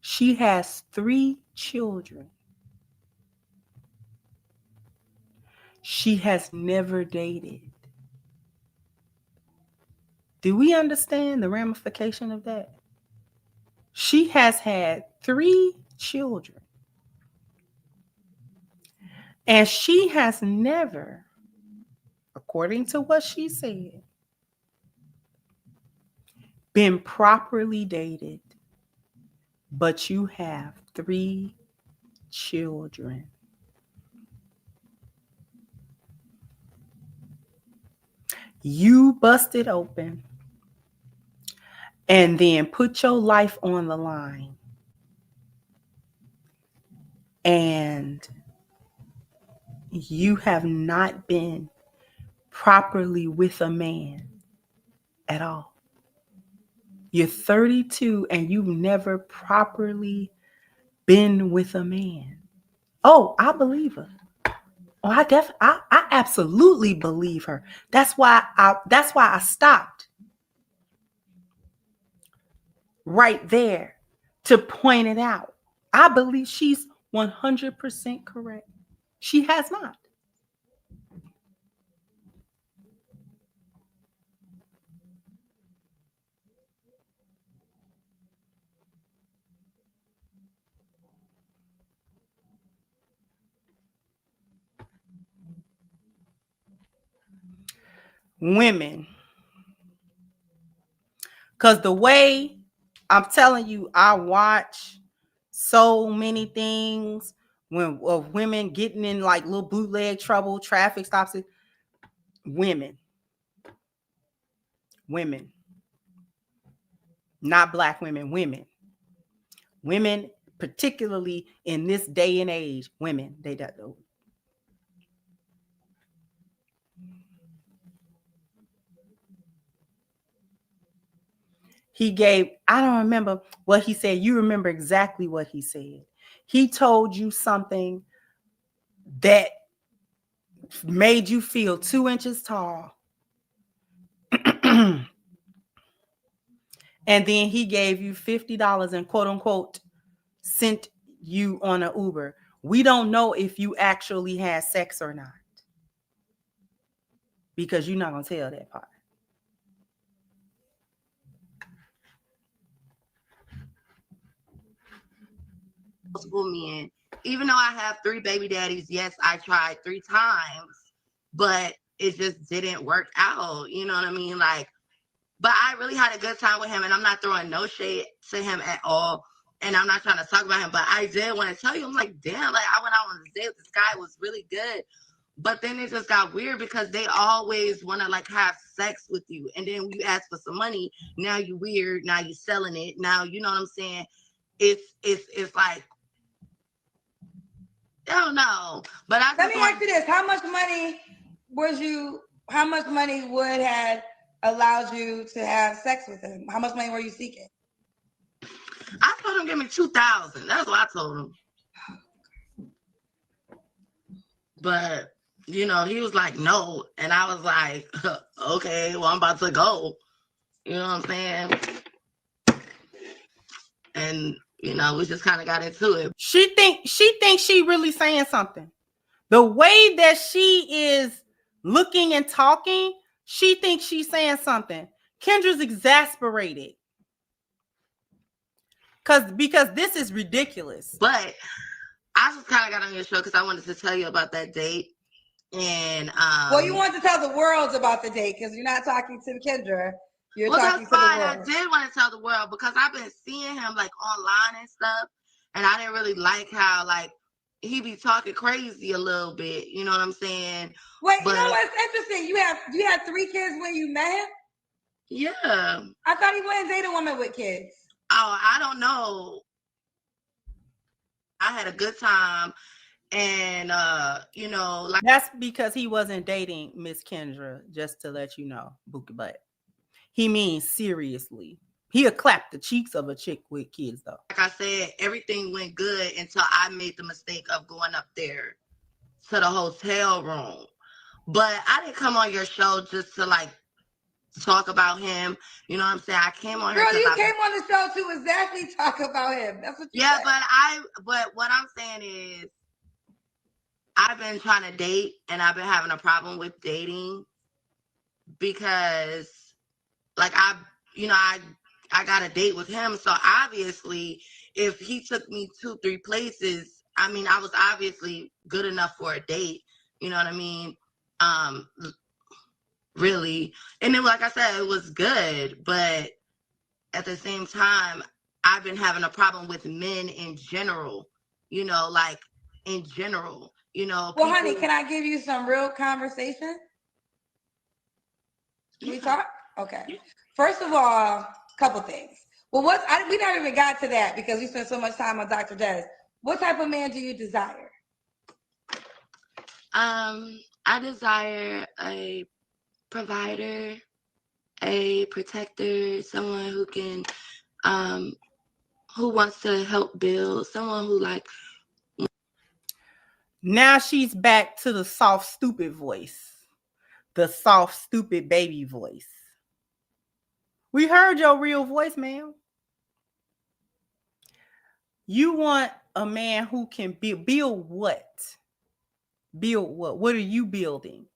She has 3 children. She has never dated. Do we understand the ramification of that? She has had 3 children. And she has never, according to what she said, been properly dated. But you have 3 children. You busted open and then put your life on the line. And you have not been properly with a man at all. You're 32 and you've never properly been with a man. Oh, I believe her. Oh, I absolutely believe her. That's why I stopped right there to point it out. I believe she's 100% correct. She has not. Women. Because the way I'm telling you, I watch so many things of women getting in like little bootleg trouble, traffic stops. Women, not black women, women, particularly in this day and age, women, they don't. He gave, I don't remember what he said. You remember exactly what he said. He told you something that made you feel 2 inches tall. And then he gave you $50 and quote unquote sent you on an Uber. We don't know if you actually had sex or not, because you're not going to tell that part. Multiple men. Even though I have 3 baby daddies, yes, I tried 3 times, but it just didn't work out. You know what I mean? Like, but I really had a good time with him, and I'm not throwing no shade to him at all. And I'm not trying to talk about him, but I did want to tell you, I'm like, damn, like I went out on this date with this guy, it was really good. But then it just got weird because they always want to like have sex with you. And then when you ask for some money, now you weird, now you selling it. Now, you know what I'm saying? It's like, Hell no. But I Let just me want ask you this: how much money would have allowed you to have sex with him? How much money were you seeking? I told him give me 2,000. That's what I told him. But he was like, no. And I was like, okay, well, I'm about to go. You know what I'm saying? And, we just kind of got into it. She thinks she really saying something. The way that she is looking and talking, she thinks she's saying something. Kendra's exasperated. Because this is ridiculous. But I just kind of got on your show because I wanted to tell you about that date. And well, you want to tell the world about the date because you're not talking to Kendra. You're talking to the fine. world. I did want to tell the world because I've been seeing him like online and stuff, and I didn't really like how like he be talking crazy a little bit. You know what I'm saying? Wait, you know what's interesting? You had 3 kids when you met him? Yeah. I thought he wouldn't date a woman with kids. Oh, I don't know. I had a good time. And like that's because he wasn't dating Miss Kendra, just to let you know, Bookie Butt. He means seriously. He'll clap the cheeks of a chick with kids, though. Like I said, everything went good until I made the mistake of going up there to the hotel room. But I didn't come on your show just to like talk about him. You know what I'm saying? I came on here. Girl, you came on the show to exactly talk about him. That's what you said. But what I'm saying is I've been trying to date and I've been having a problem with dating because like I got a date with him. So obviously if he took me 2-3 places, I mean, I was obviously good enough for a date. You know what I mean? Really. And then, like I said, it was good. But at the same time, I've been having a problem with men in general, like in general, Well, people... honey, can I give you some real conversation? Can we talk? Okay. First of all, a couple things. Well, we never even got to that because we spent so much time on Dr. Des. What type of man do you desire? I desire a provider, a protector, someone who can, who wants to help build, someone who like... Now she's back to the soft, stupid voice. The soft, stupid baby voice. We heard your real voice, ma'am. You want a man who can build what? Build what? What are you building?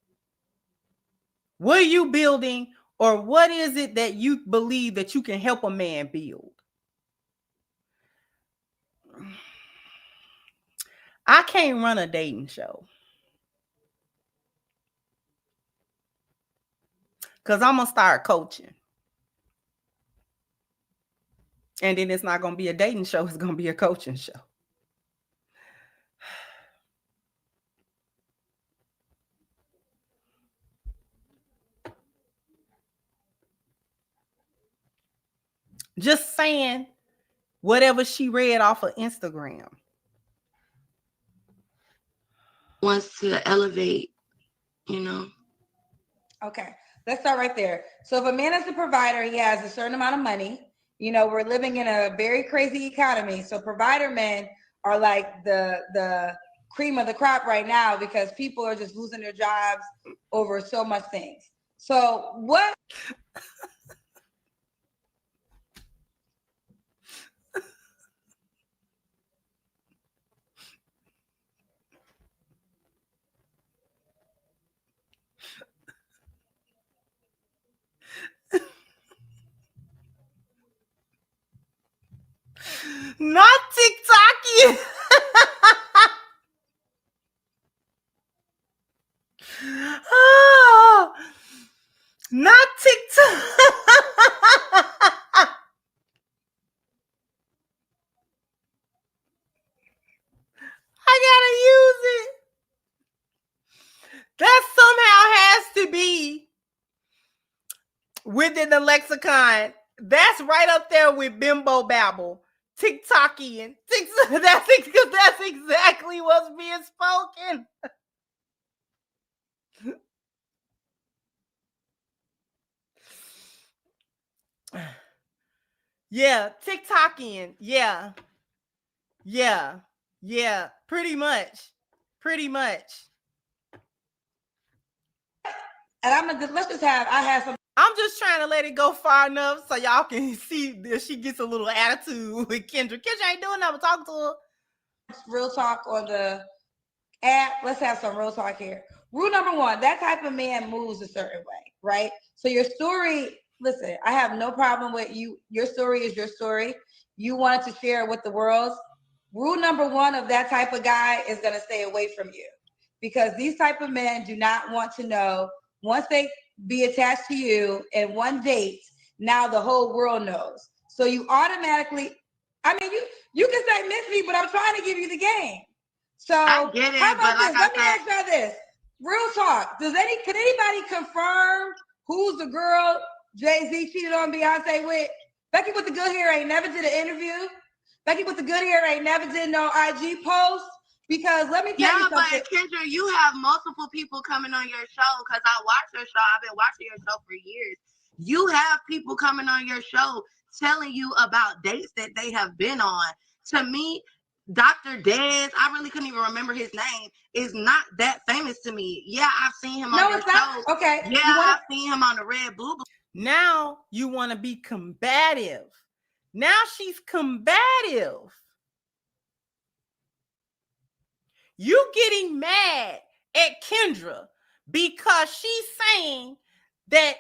What are you building, or what is it that you believe that you can help a man build? I can't run a dating show because I'm going to start coaching. And then it's not going to be a dating show. It's going to be a coaching show. Just saying whatever she read off of Instagram. Wants to elevate, Okay, let's start right there. So if a man is a provider, he has a certain amount of money. We're living in a very crazy economy. So provider men are like the cream of the crop right now because people are just losing their jobs over so much things. So what? Not TikTok. Oh, not TikTok. I gotta use it. That somehow has to be within the lexicon. That's right up there with bimbo babble. TikTokian. That's exactly what's being spoken. Yeah, TikTokian. Yeah. Yeah. Yeah. Pretty much. Pretty much. And I have some. I'm just trying to let it go far enough so y'all can see that she gets a little attitude with Kendra. Kendra ain't doing nothing. Talk to her. Real talk on the app. Let's have some real talk here. Rule number one, that type of man moves a certain way, right? So your story, listen, I have no problem with you. Your story is your story. You wanted to share it with the world. Rule number one of that type of guy is going to stay away from you, because these type of men do not want to know, once they be attached to you in one date, now the whole world knows. So you automatically, I mean, you can say miss me, but I'm trying to give you the game. So I get it, how about but this? Let me ask y'all this. Real talk. Can anybody confirm who's the girl Jay-Z cheated on Beyonce with? Becky with the good hair ain't never did an interview. Becky with the good hair ain't never did no IG post. Because let me tell you something. Yeah, but Kendra, you have multiple people coming on your show, because I watch your show. I've been watching your show for years. You have people coming on your show telling you about dates that they have been on. To me, Dr. Dez, I really couldn't even remember his name, is not that famous to me. Yeah, I've seen him on your show. Okay. Yeah, I've seen him on the Red Blue. Now you want to be combative. Now she's combative. You getting mad at Kendra because she's saying that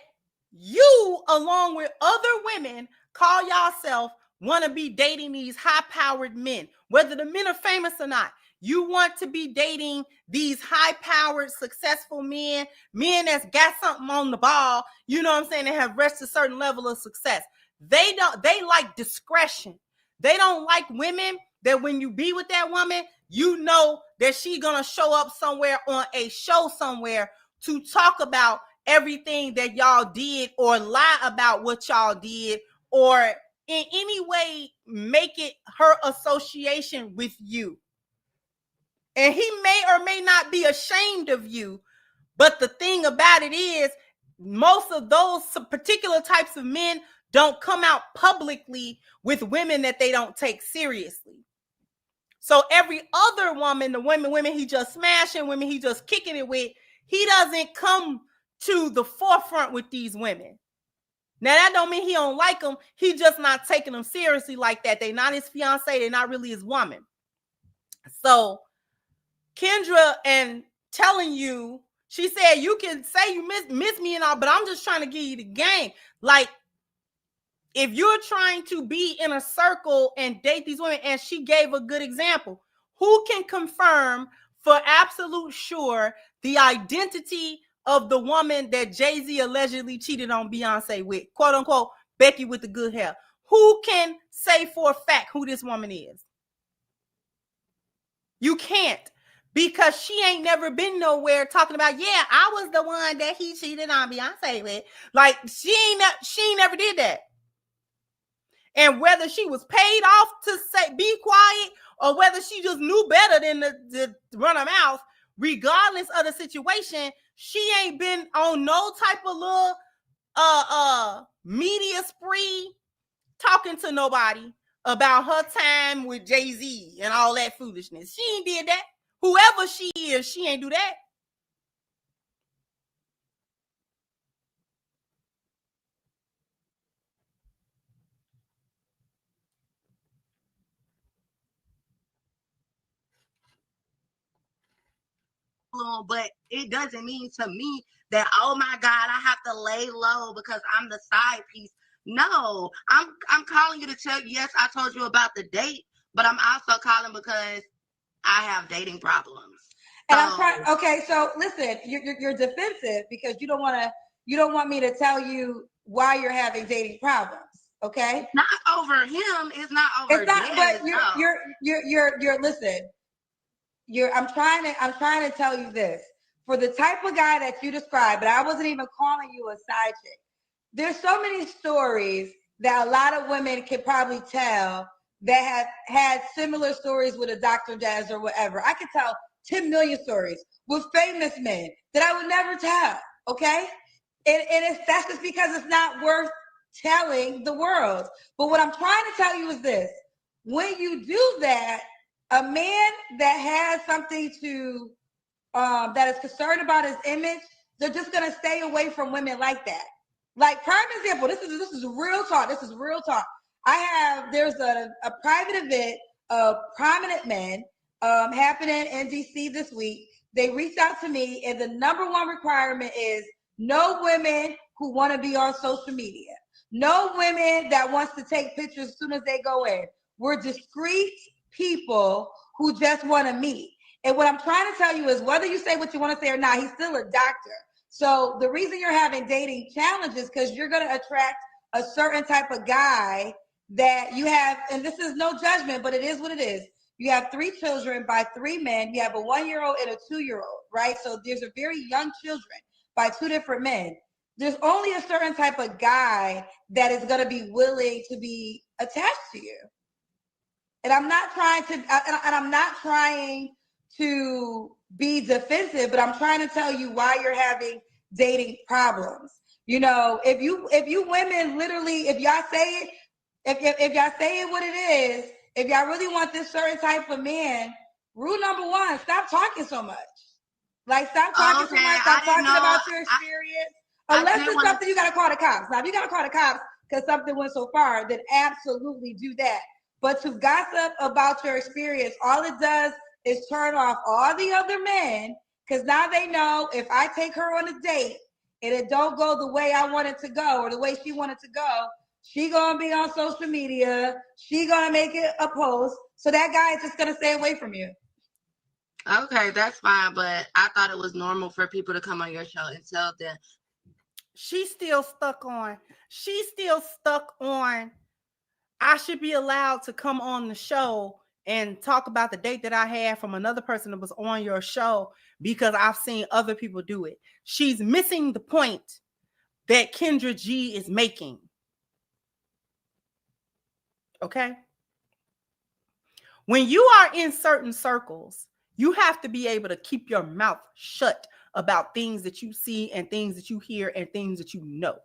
you, along with other women, call yourself want to be dating these high-powered men, whether the men are famous or not. You want to be dating these high-powered, successful men that's got something on the ball, you know what I'm saying, that have reached a certain level of success. They like discretion. They don't like women that when you be with that woman, you know that she's going to show up somewhere on a show somewhere to talk about everything that y'all did, or lie about what y'all did, or in any way make it her association with you. And he may or may not be ashamed of you. But the thing about it is, most of those particular types of men don't come out publicly with women that they don't take seriously. So every other woman, the women he just smashing, women he just kicking it with, he doesn't come to the forefront with these women. Now, that don't mean he don't like them. He just not taking them seriously like that. They not his fiance. They're not really his woman. So Kendra, and telling you, she said, you can say you miss me and all, but I'm just trying to give you the game. Like, if you're trying to be in a circle and date these women, and she gave a good example, who can confirm for absolute sure the identity of the woman that Jay-Z allegedly cheated on Beyonce with, quote unquote, Becky with the good hair? Who can say for a fact who this woman is? You can't, because she ain't never been nowhere talking about, yeah, I was the one that he cheated on Beyonce with. Like, she ain't never did that. And whether she was paid off to say be quiet, or whether she just knew better than to run her mouth, regardless of the situation, she ain't been on no type of little media spree talking to nobody about her time with Jay-Z and all that foolishness. She ain't did that. Whoever she is, she ain't do that. But it doesn't mean to me that, oh my God, I have to lay low because I'm the side piece. No, I'm calling you to tell you, yes, I told you about the date, but I'm also calling because I have dating problems. And I'm trying. Okay, so listen, you're defensive because you don't want me to tell you why you're having dating problems. Okay, it's not over him. It's not over. It's not. But you're listen. I'm trying to tell you this. For the type of guy that you described, but I wasn't even calling you a side chick. There's so many stories that a lot of women can probably tell that have had similar stories with a Dr. Jazz or whatever. I could tell 10 million stories with famous men that I would never tell, okay? And that's just because it's not worth telling the world. But what I'm trying to tell you is this. When you do that, a man that has something to, that is concerned about his image, they're just going to stay away from women like that. Like, prime example, this is real talk. This is real talk. There's a private event of prominent men happening in DC this week. They reached out to me, and the number one requirement is no women who want to be on social media. No women that wants to take pictures as soon as they go in. We're discreet people who just want to meet. And what I'm trying to tell you is whether you say what you want to say or not, he's still a doctor. So the reason you're having dating challenges because you're going to attract a certain type of guy that you have, and this is no judgment, but it is what it is. You have 3 children by 3 men. You have a 1-year-old and a 2-year-old, right? So there's a very young children by 2 different men. There's only a certain type of guy that is going to be willing to be attached to you. And I'm not trying to be defensive, but I'm trying to tell you why you're having dating problems. You know, if you women literally, if y'all say it what it is, if y'all really want this certain type of man, rule number 1, stop talking so much. Like, stop talking so much. Stop talking about your experience. Unless it's something you got to call the cops. Now, if you got to call the cops because something went so far, then absolutely do that. But to gossip about your experience, all it does is turn off all the other men, because now they know if I take her on a date and it don't go the way I want it to go or the way she wanted to go, she gonna be on social media, she gonna make it a post, so that guy is just gonna stay away from you. Okay, that's fine, but I thought it was normal for people to come on your show and tell them. She's still stuck on I should be allowed to come on the show and talk about the date that I had from another person that was on your show because I've seen other people do it. She's missing the point that Kendra G is making. Okay? When you are in certain circles, you have to be able to keep your mouth shut about things that you see and things that you hear and things that you know.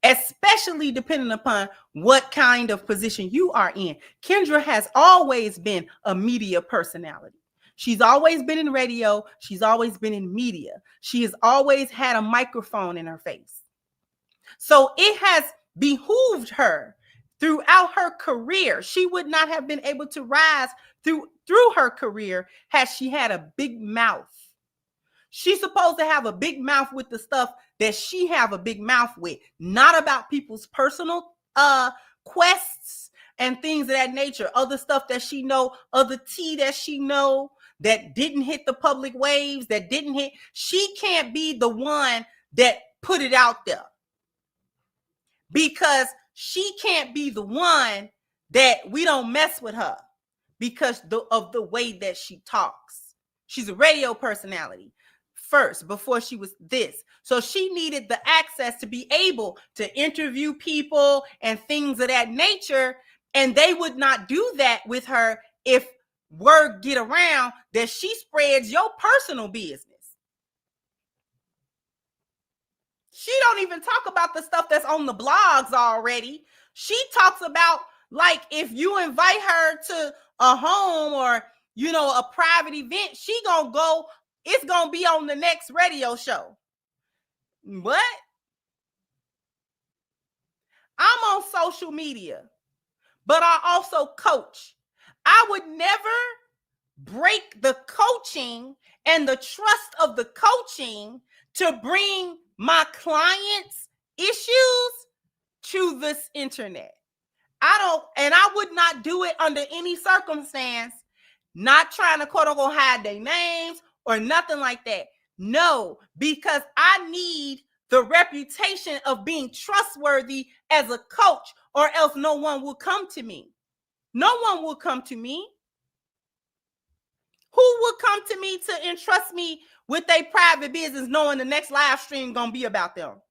Especially depending upon what kind of position you are in. Kendra has always been a media personality. She's always been in radio. She's always been in media. She has always had a microphone in her face. So it has behooved her throughout her career. She would not have been able to rise through her career had she had a big mouth. She's supposed to have a big mouth with the stuff that she have a big mouth with, not about people's personal quests and things of that nature, other stuff that she know, other tea that she know that didn't hit the public waves, that didn't hit. She can't be the one that put it out there because she can't be the one that we don't mess with her because of the way that she talks. She's a radio personality first before she was this. So she needed the access to be able to interview people and things of that nature. And they would not do that with her if word get around that she spreads your personal business. She don't even talk about the stuff that's on the blogs already. She talks about, like, if you invite her to a home or, you know, a private event, she gonna go, it's gonna be on the next radio show. What? I'm on social media, but I also coach. I would never break the coaching and the trust of the coaching to bring my clients' issues to this internet. I would not do it under any circumstance, not trying to quote unquote hide their names or nothing like that. No, because I need the reputation of being trustworthy as a coach, or else no one will come to me. No one will come to me. Who will come to me to entrust me with their private business knowing the next live stream gonna be about them?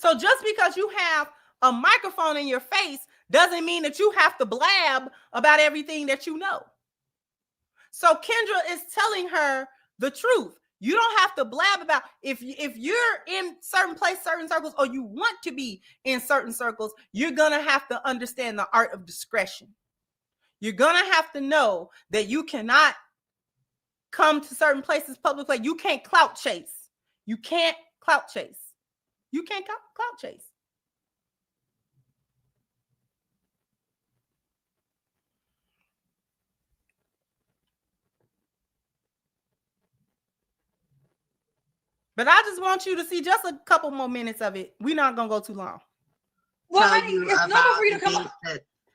So just because you have a microphone in your face doesn't mean that you have to blab about everything that you know. So Kendra is telling her the truth. You don't have to blab about if you're in certain place, certain circles, or you want to be in certain circles, you're going to have to understand the art of discretion. You're going to have to know that you cannot come to certain places publicly. You can't clout chase. You can't clout chase. You can't clout chase. But I just want you to see just a couple more minutes of it. We're not going to go too long. Well, honey, it's normal for you to come up.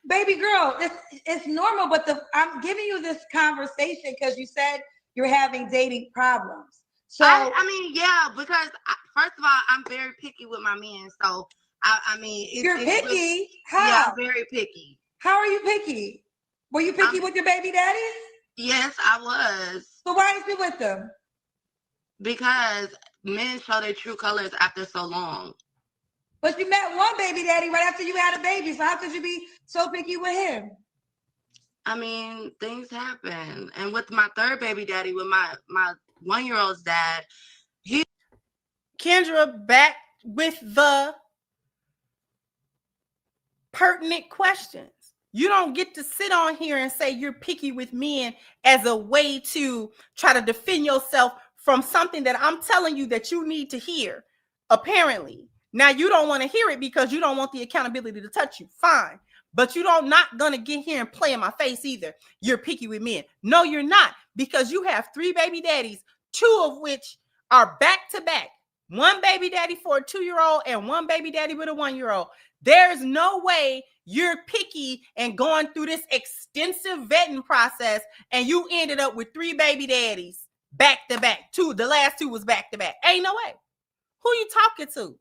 Baby girl, it's normal, but I'm giving you this conversation because you said you're having dating problems. So I mean, yeah, because first of all, I'm very picky with my men. So I mean, you're picky. How? Yeah, I'm very picky. How are you picky? Were you picky with your baby daddies? Yes, I was. So why did you with them? Because men show their true colors after so long. But you met one baby daddy right after you had a baby, so how could you be so picky with him? I mean, things happen. And with my third baby daddy, with my 1-year-old's dad, Kendra, back with the pertinent questions. You don't get to sit on here and say you're picky with men as a way to try to defend yourself from something that I'm telling you that you need to hear, apparently. Now, you don't want to hear it because you don't want the accountability to touch you. Fine. But you don't not going to get here and play in my face either. You're picky with men. No, you're not, because you have 3 baby daddies, 2 of which are back to back. 1 baby daddy for a 2-year-old and 1 baby daddy with a 1-year-old. There's no way you're picky and going through this extensive vetting process and you ended up with 3 baby daddies back to back. 2, the last 2 was back to back. Ain't no way. Who you talking to?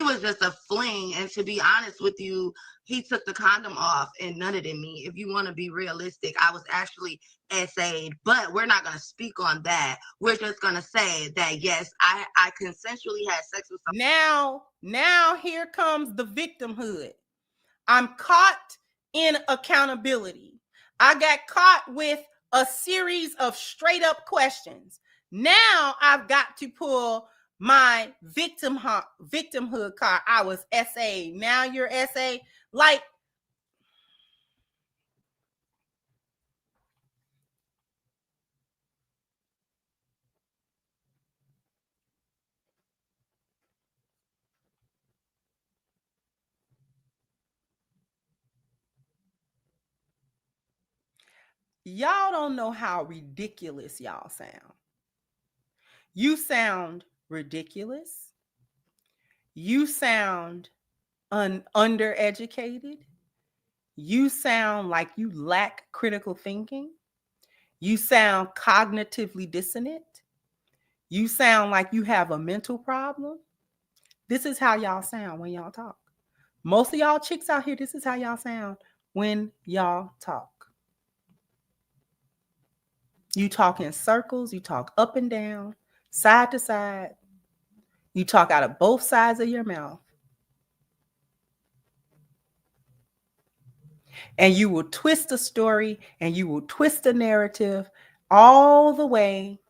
It was just a fling, and to be honest with you, he took the condom off and nutted in me. If you want to be realistic, I was actually SA'd, but we're not going to speak on that. We're just going to say that yes, I consensually had sex with someone. Now here comes the victimhood. I'm caught in accountability. I got caught with a series of straight up questions. Now I've got to pull my victimhood card. I was SA. Now you're SA. Like, y'all don't know how ridiculous y'all sound. You sound ridiculous. You sound undereducated. You sound like you lack critical thinking. You sound cognitively dissonant. You sound like you have a mental problem. This is how y'all sound when y'all talk. Most of y'all chicks out here, this is how y'all sound when y'all talk. You talk in circles. You talk up and down, side to side. You talk out of both sides of your mouth. And you will twist a story and you will twist a narrative all the way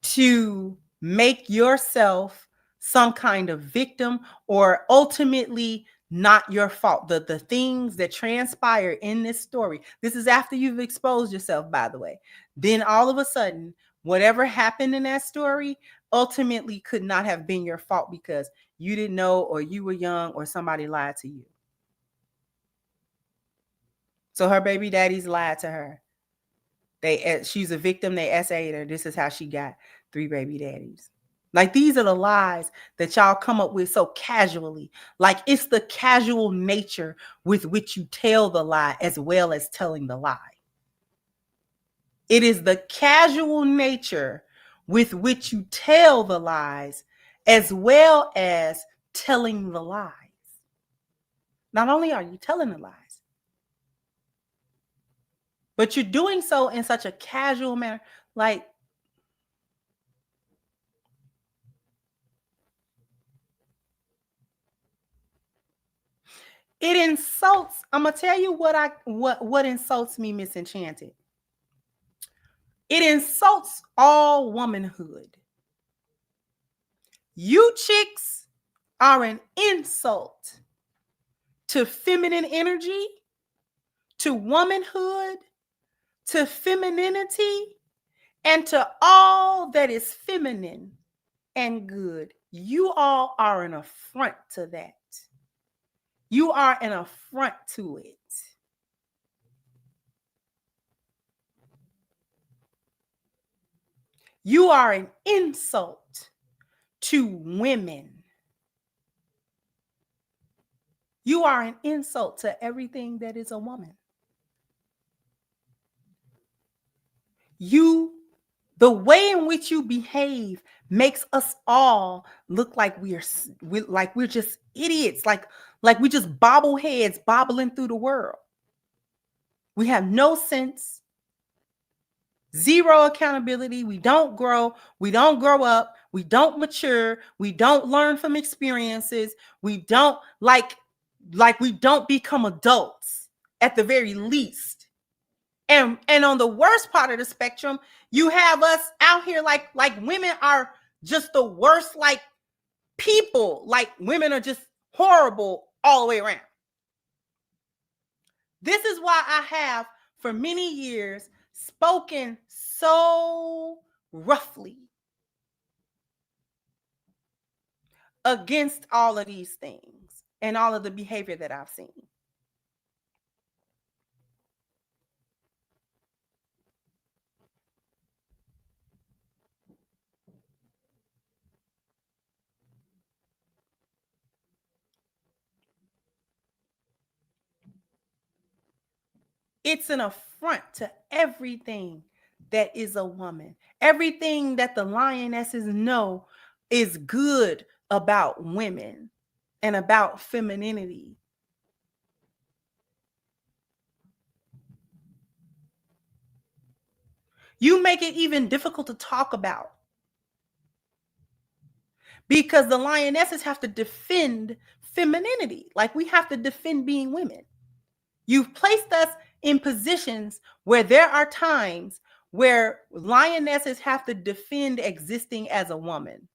to make yourself some kind of victim, or ultimately not your fault. The things that transpire in this story, this is after you've exposed yourself, by the way. Then all of a sudden, whatever happened in that story ultimately could not have been your fault because you didn't know, or you were young, or somebody lied to you. So her baby daddies lied to her. She's a victim. They SA'd her. This is how she got 3 baby daddies. Like, these are the lies that y'all come up with so casually. Like, it's the casual nature with which you tell the lie as well as telling the lie. It is the casual nature with which you tell the lies as well as telling the lies. Not only are you telling the lies, but you're doing so in such a casual manner. Like, It insults. I'm gonna tell you what insults me, Miss Enchanted. It insults all womanhood. You chicks are an insult to feminine energy, to womanhood, to femininity, and to all that is feminine and good. You all are an affront to that. You are an affront to it. You are an insult to women. You are an insult to everything that is a woman. The way in which you behave makes us all look like we're just idiots, like we just bobbleheads bobbling through the world. We have no sense, zero accountability. We don't grow. We don't grow up. We don't mature. We don't learn from experiences. We don't we don't become adults at the very least. And on the worst part of the spectrum, you have us out here like women are just the worst like people. Like women are just horrible all the way around. This is why I have for many years spoken so roughly against all of these things and all of the behavior that I've seen. It's an affront to everything that is a woman. Everything that the lionesses know is good about women and about femininity. You make it even difficult to talk about because the lionesses have to defend femininity. Like we have to defend being women. You've placed us in positions where there are times where lionesses have to defend existing as a woman.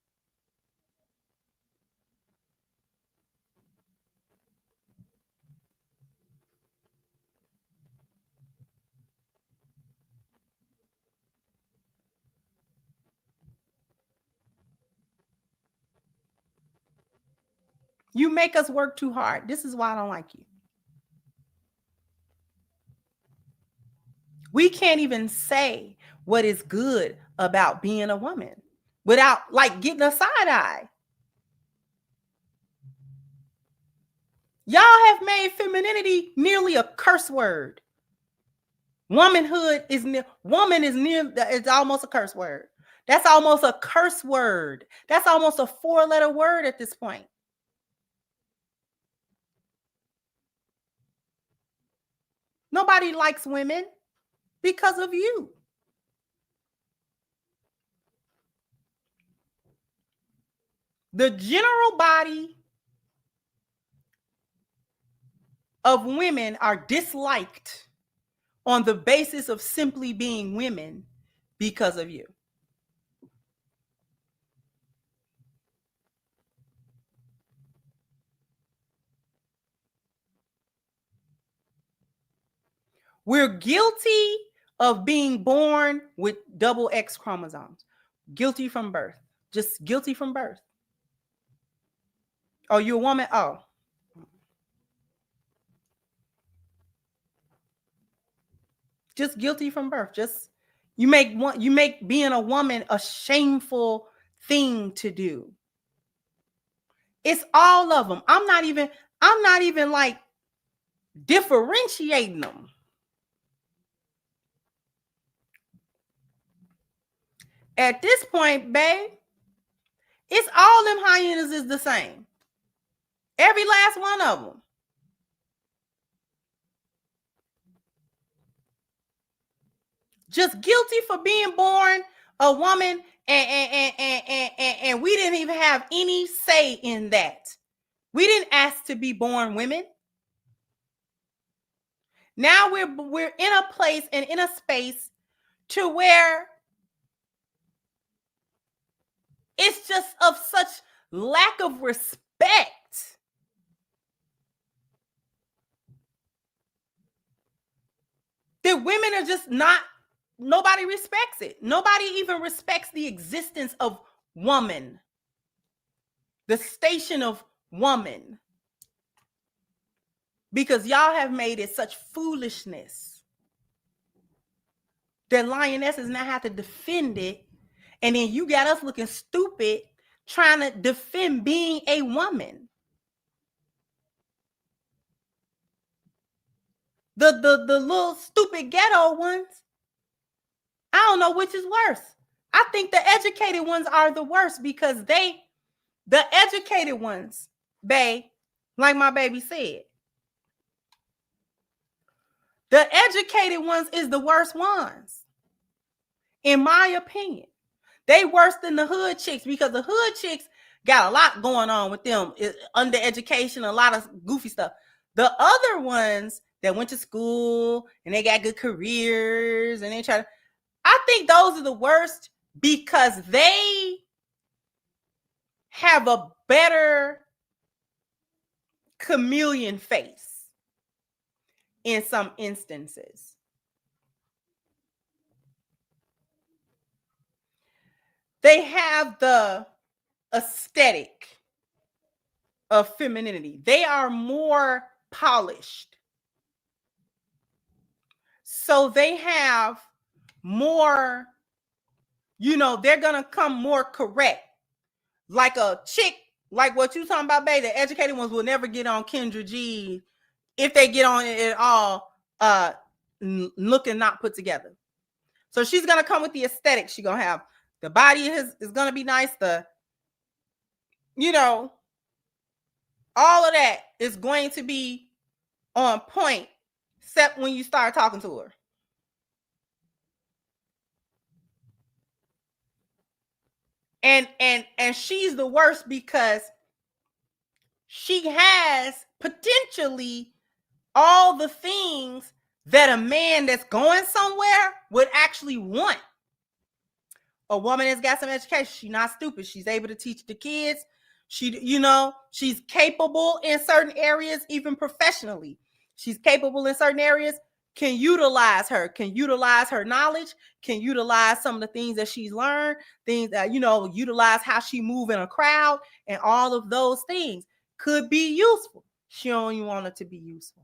You make us work too hard. This is why I don't like you. We can't even say what is good about being a woman without like getting a side eye. Y'all have made femininity nearly a curse word. Womanhood is it's almost a curse word. That's almost a curse word. That's almost a 4-letter word at this point. Nobody likes women because of you. The general body of women are disliked on the basis of simply being women because of you. We're guilty of being born with double X chromosomes. Guilty from birth. Just guilty from birth. Oh, you're a woman? Oh. Just guilty from birth. Just you make being a woman a shameful thing to do. It's all of them. I'm not even like differentiating them. At this point, babe, it's all them hyenas is the same. Every last one of them. Just guilty for being born a woman, and we didn't even have any say in that. We didn't ask to be born women. Now we're in a place and in a space to where it's just of such lack of respect. That women are just not, nobody respects it. Nobody even respects the existence of woman, the station of woman, because y'all have made it such foolishness that lionesses now have to defend it. And then you got us looking stupid trying to defend being a woman. The little stupid ghetto ones, I don't know which is worse. I think the educated ones are the worst because the educated ones, babe, like my baby said, the educated ones is the worst ones, in my opinion. They worse than the hood chicks because the hood chicks got a lot going on with them, under education, a lot of goofy stuff. The other ones that went to school and they got good careers and they try to, I think those are the worst because they have a better chameleon face in some instances. They have the aesthetic of femininity. They are more polished. So they have more, they're going to come more correct. Like a chick, like what you talking about, babe, the educated ones will never get on Kendra G. If they get on it at all, looking not put together. So she's going to come with the aesthetic. She's going to have the body is going to be nice. All of that is going to be on point, except when you start talking to her. And she's the worst because she has potentially all the things that a man that's going somewhere would actually want. A woman that's got some education, she's not stupid. She's able to teach the kids. She's capable in certain areas, even professionally. She's capable in certain areas, can utilize her knowledge, can utilize some of the things that she's learned, things that, utilize how she move in a crowd, and all of those things could be useful. She don't even want it to be useful.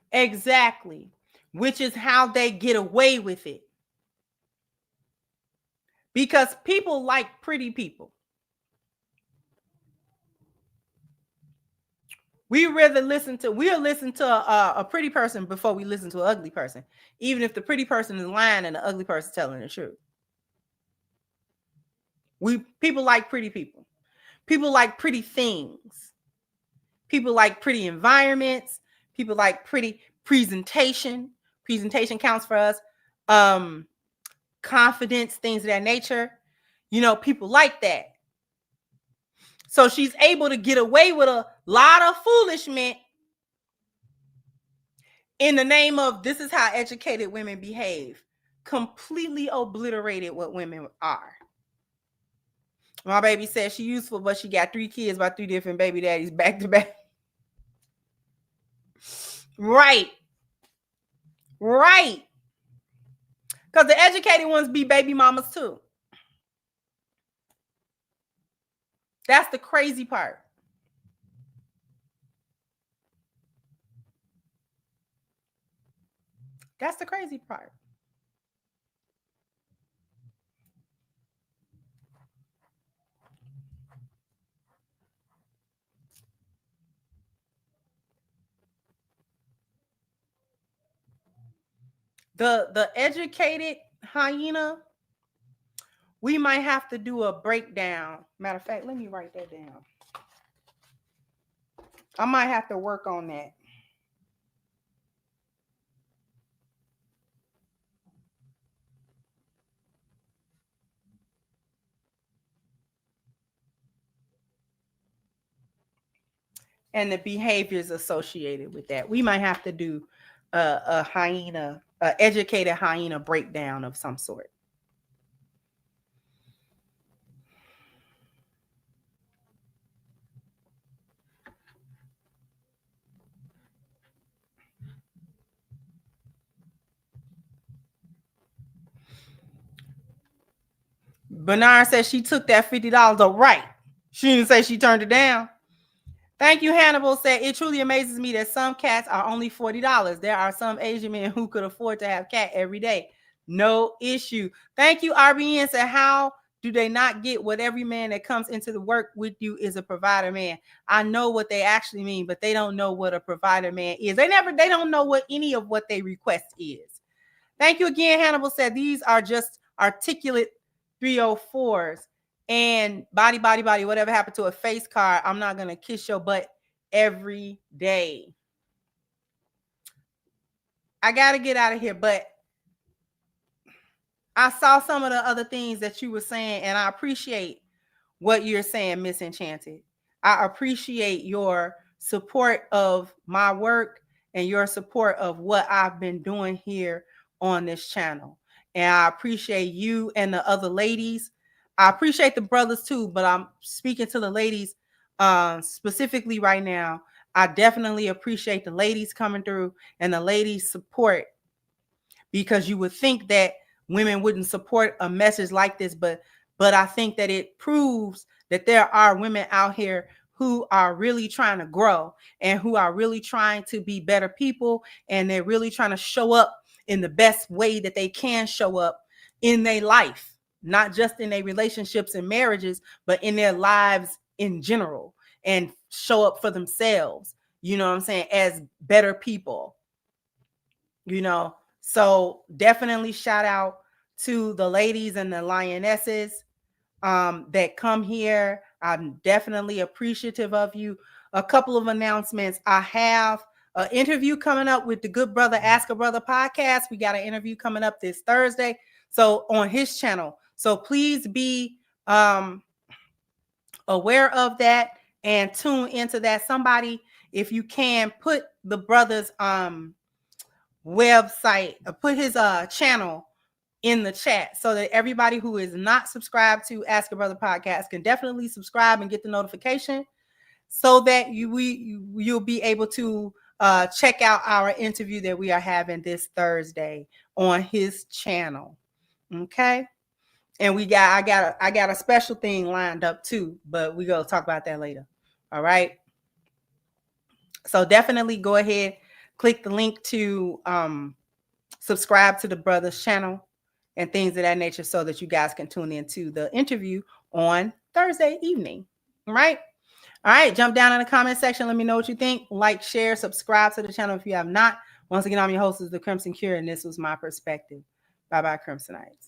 Exactly. Which is how they get away with it. Because people like pretty people. We'll listen to a pretty person before we listen to an ugly person, even if the pretty person is lying and the ugly person telling the truth. People like pretty people. People like pretty things. People like pretty environments. People like pretty presentation. Presentation counts for us. Confidence, things of that nature. People like that. So she's able to get away with a lot of foolishness in the name of this is how educated women behave. Completely obliterated what women are. My baby says she's useful, but she got 3 kids by 3 different baby daddies back to back. Right. Because the educated ones be baby mamas too. That's the crazy part. That's the crazy part. The educated hyena, we might have to do a breakdown. Matter of fact, let me write that down. I might have to work on that. and the behaviors associated with that. We might have to do a educated hyena breakdown of some sort. Bernard says she took that $50. All right. She didn't say she turned it down. Thank you, Hannibal said, it truly amazes me that some cats are only $40. There are some Asian men who could afford to have cat every day. No issue. Thank you, RBN said, how do they not get what every man that comes into the work with you is a provider man? I know what they actually mean, but they don't know what a provider man is. They don't know what any of what they request is. Thank you again, Hannibal said, these are just articulate 304s. And body, whatever happened to a face card, I'm not going to kiss your butt every day. I got to get out of here, but I saw some of the other things that you were saying, and I appreciate what you're saying, Miss Enchanted. I appreciate your support of my work and your support of what I've been doing here on this channel. And I appreciate you and the other ladies. I appreciate the brothers too, but I'm speaking to the ladies specifically right now. I definitely appreciate the ladies coming through and the ladies' support, because you would think that women wouldn't support a message like this, but I think that it proves that there are women out here who are really trying to grow and who are really trying to be better people, and they're really trying to show up in the best way that they can show up in their life, not just in their relationships and marriages, but in their lives in general, and show up for themselves, you know what I'm saying, as better people, you know. So definitely shout out to the ladies and the lionesses that come here. I'm definitely appreciative of you. A couple of announcements. I have an interview coming up with the Good Brother Ask a Brother podcast. We got an interview coming up this Thursday, so on his channel. So please be aware of that and tune into that. Somebody, if you can, put the brother's website, put his channel in the chat, so that everybody who is not subscribed to Ask a Brother podcast can definitely subscribe and get the notification, so that you'll be able to check out our interview that we are having this Thursday on his channel. Okay. And I got a special thing lined up too, but we're going to talk about that later. All right. So definitely go ahead, click the link to subscribe to the brother's channel and things of that nature, so that you guys can tune into the interview on Thursday evening. All right. All right. Jump down in the comment section. Let me know what you think. Like, share, subscribe to the channel if you have not. Once again, I'm your host, is the Crimson Cure, and this was my perspective. Bye-bye, Crimsonites.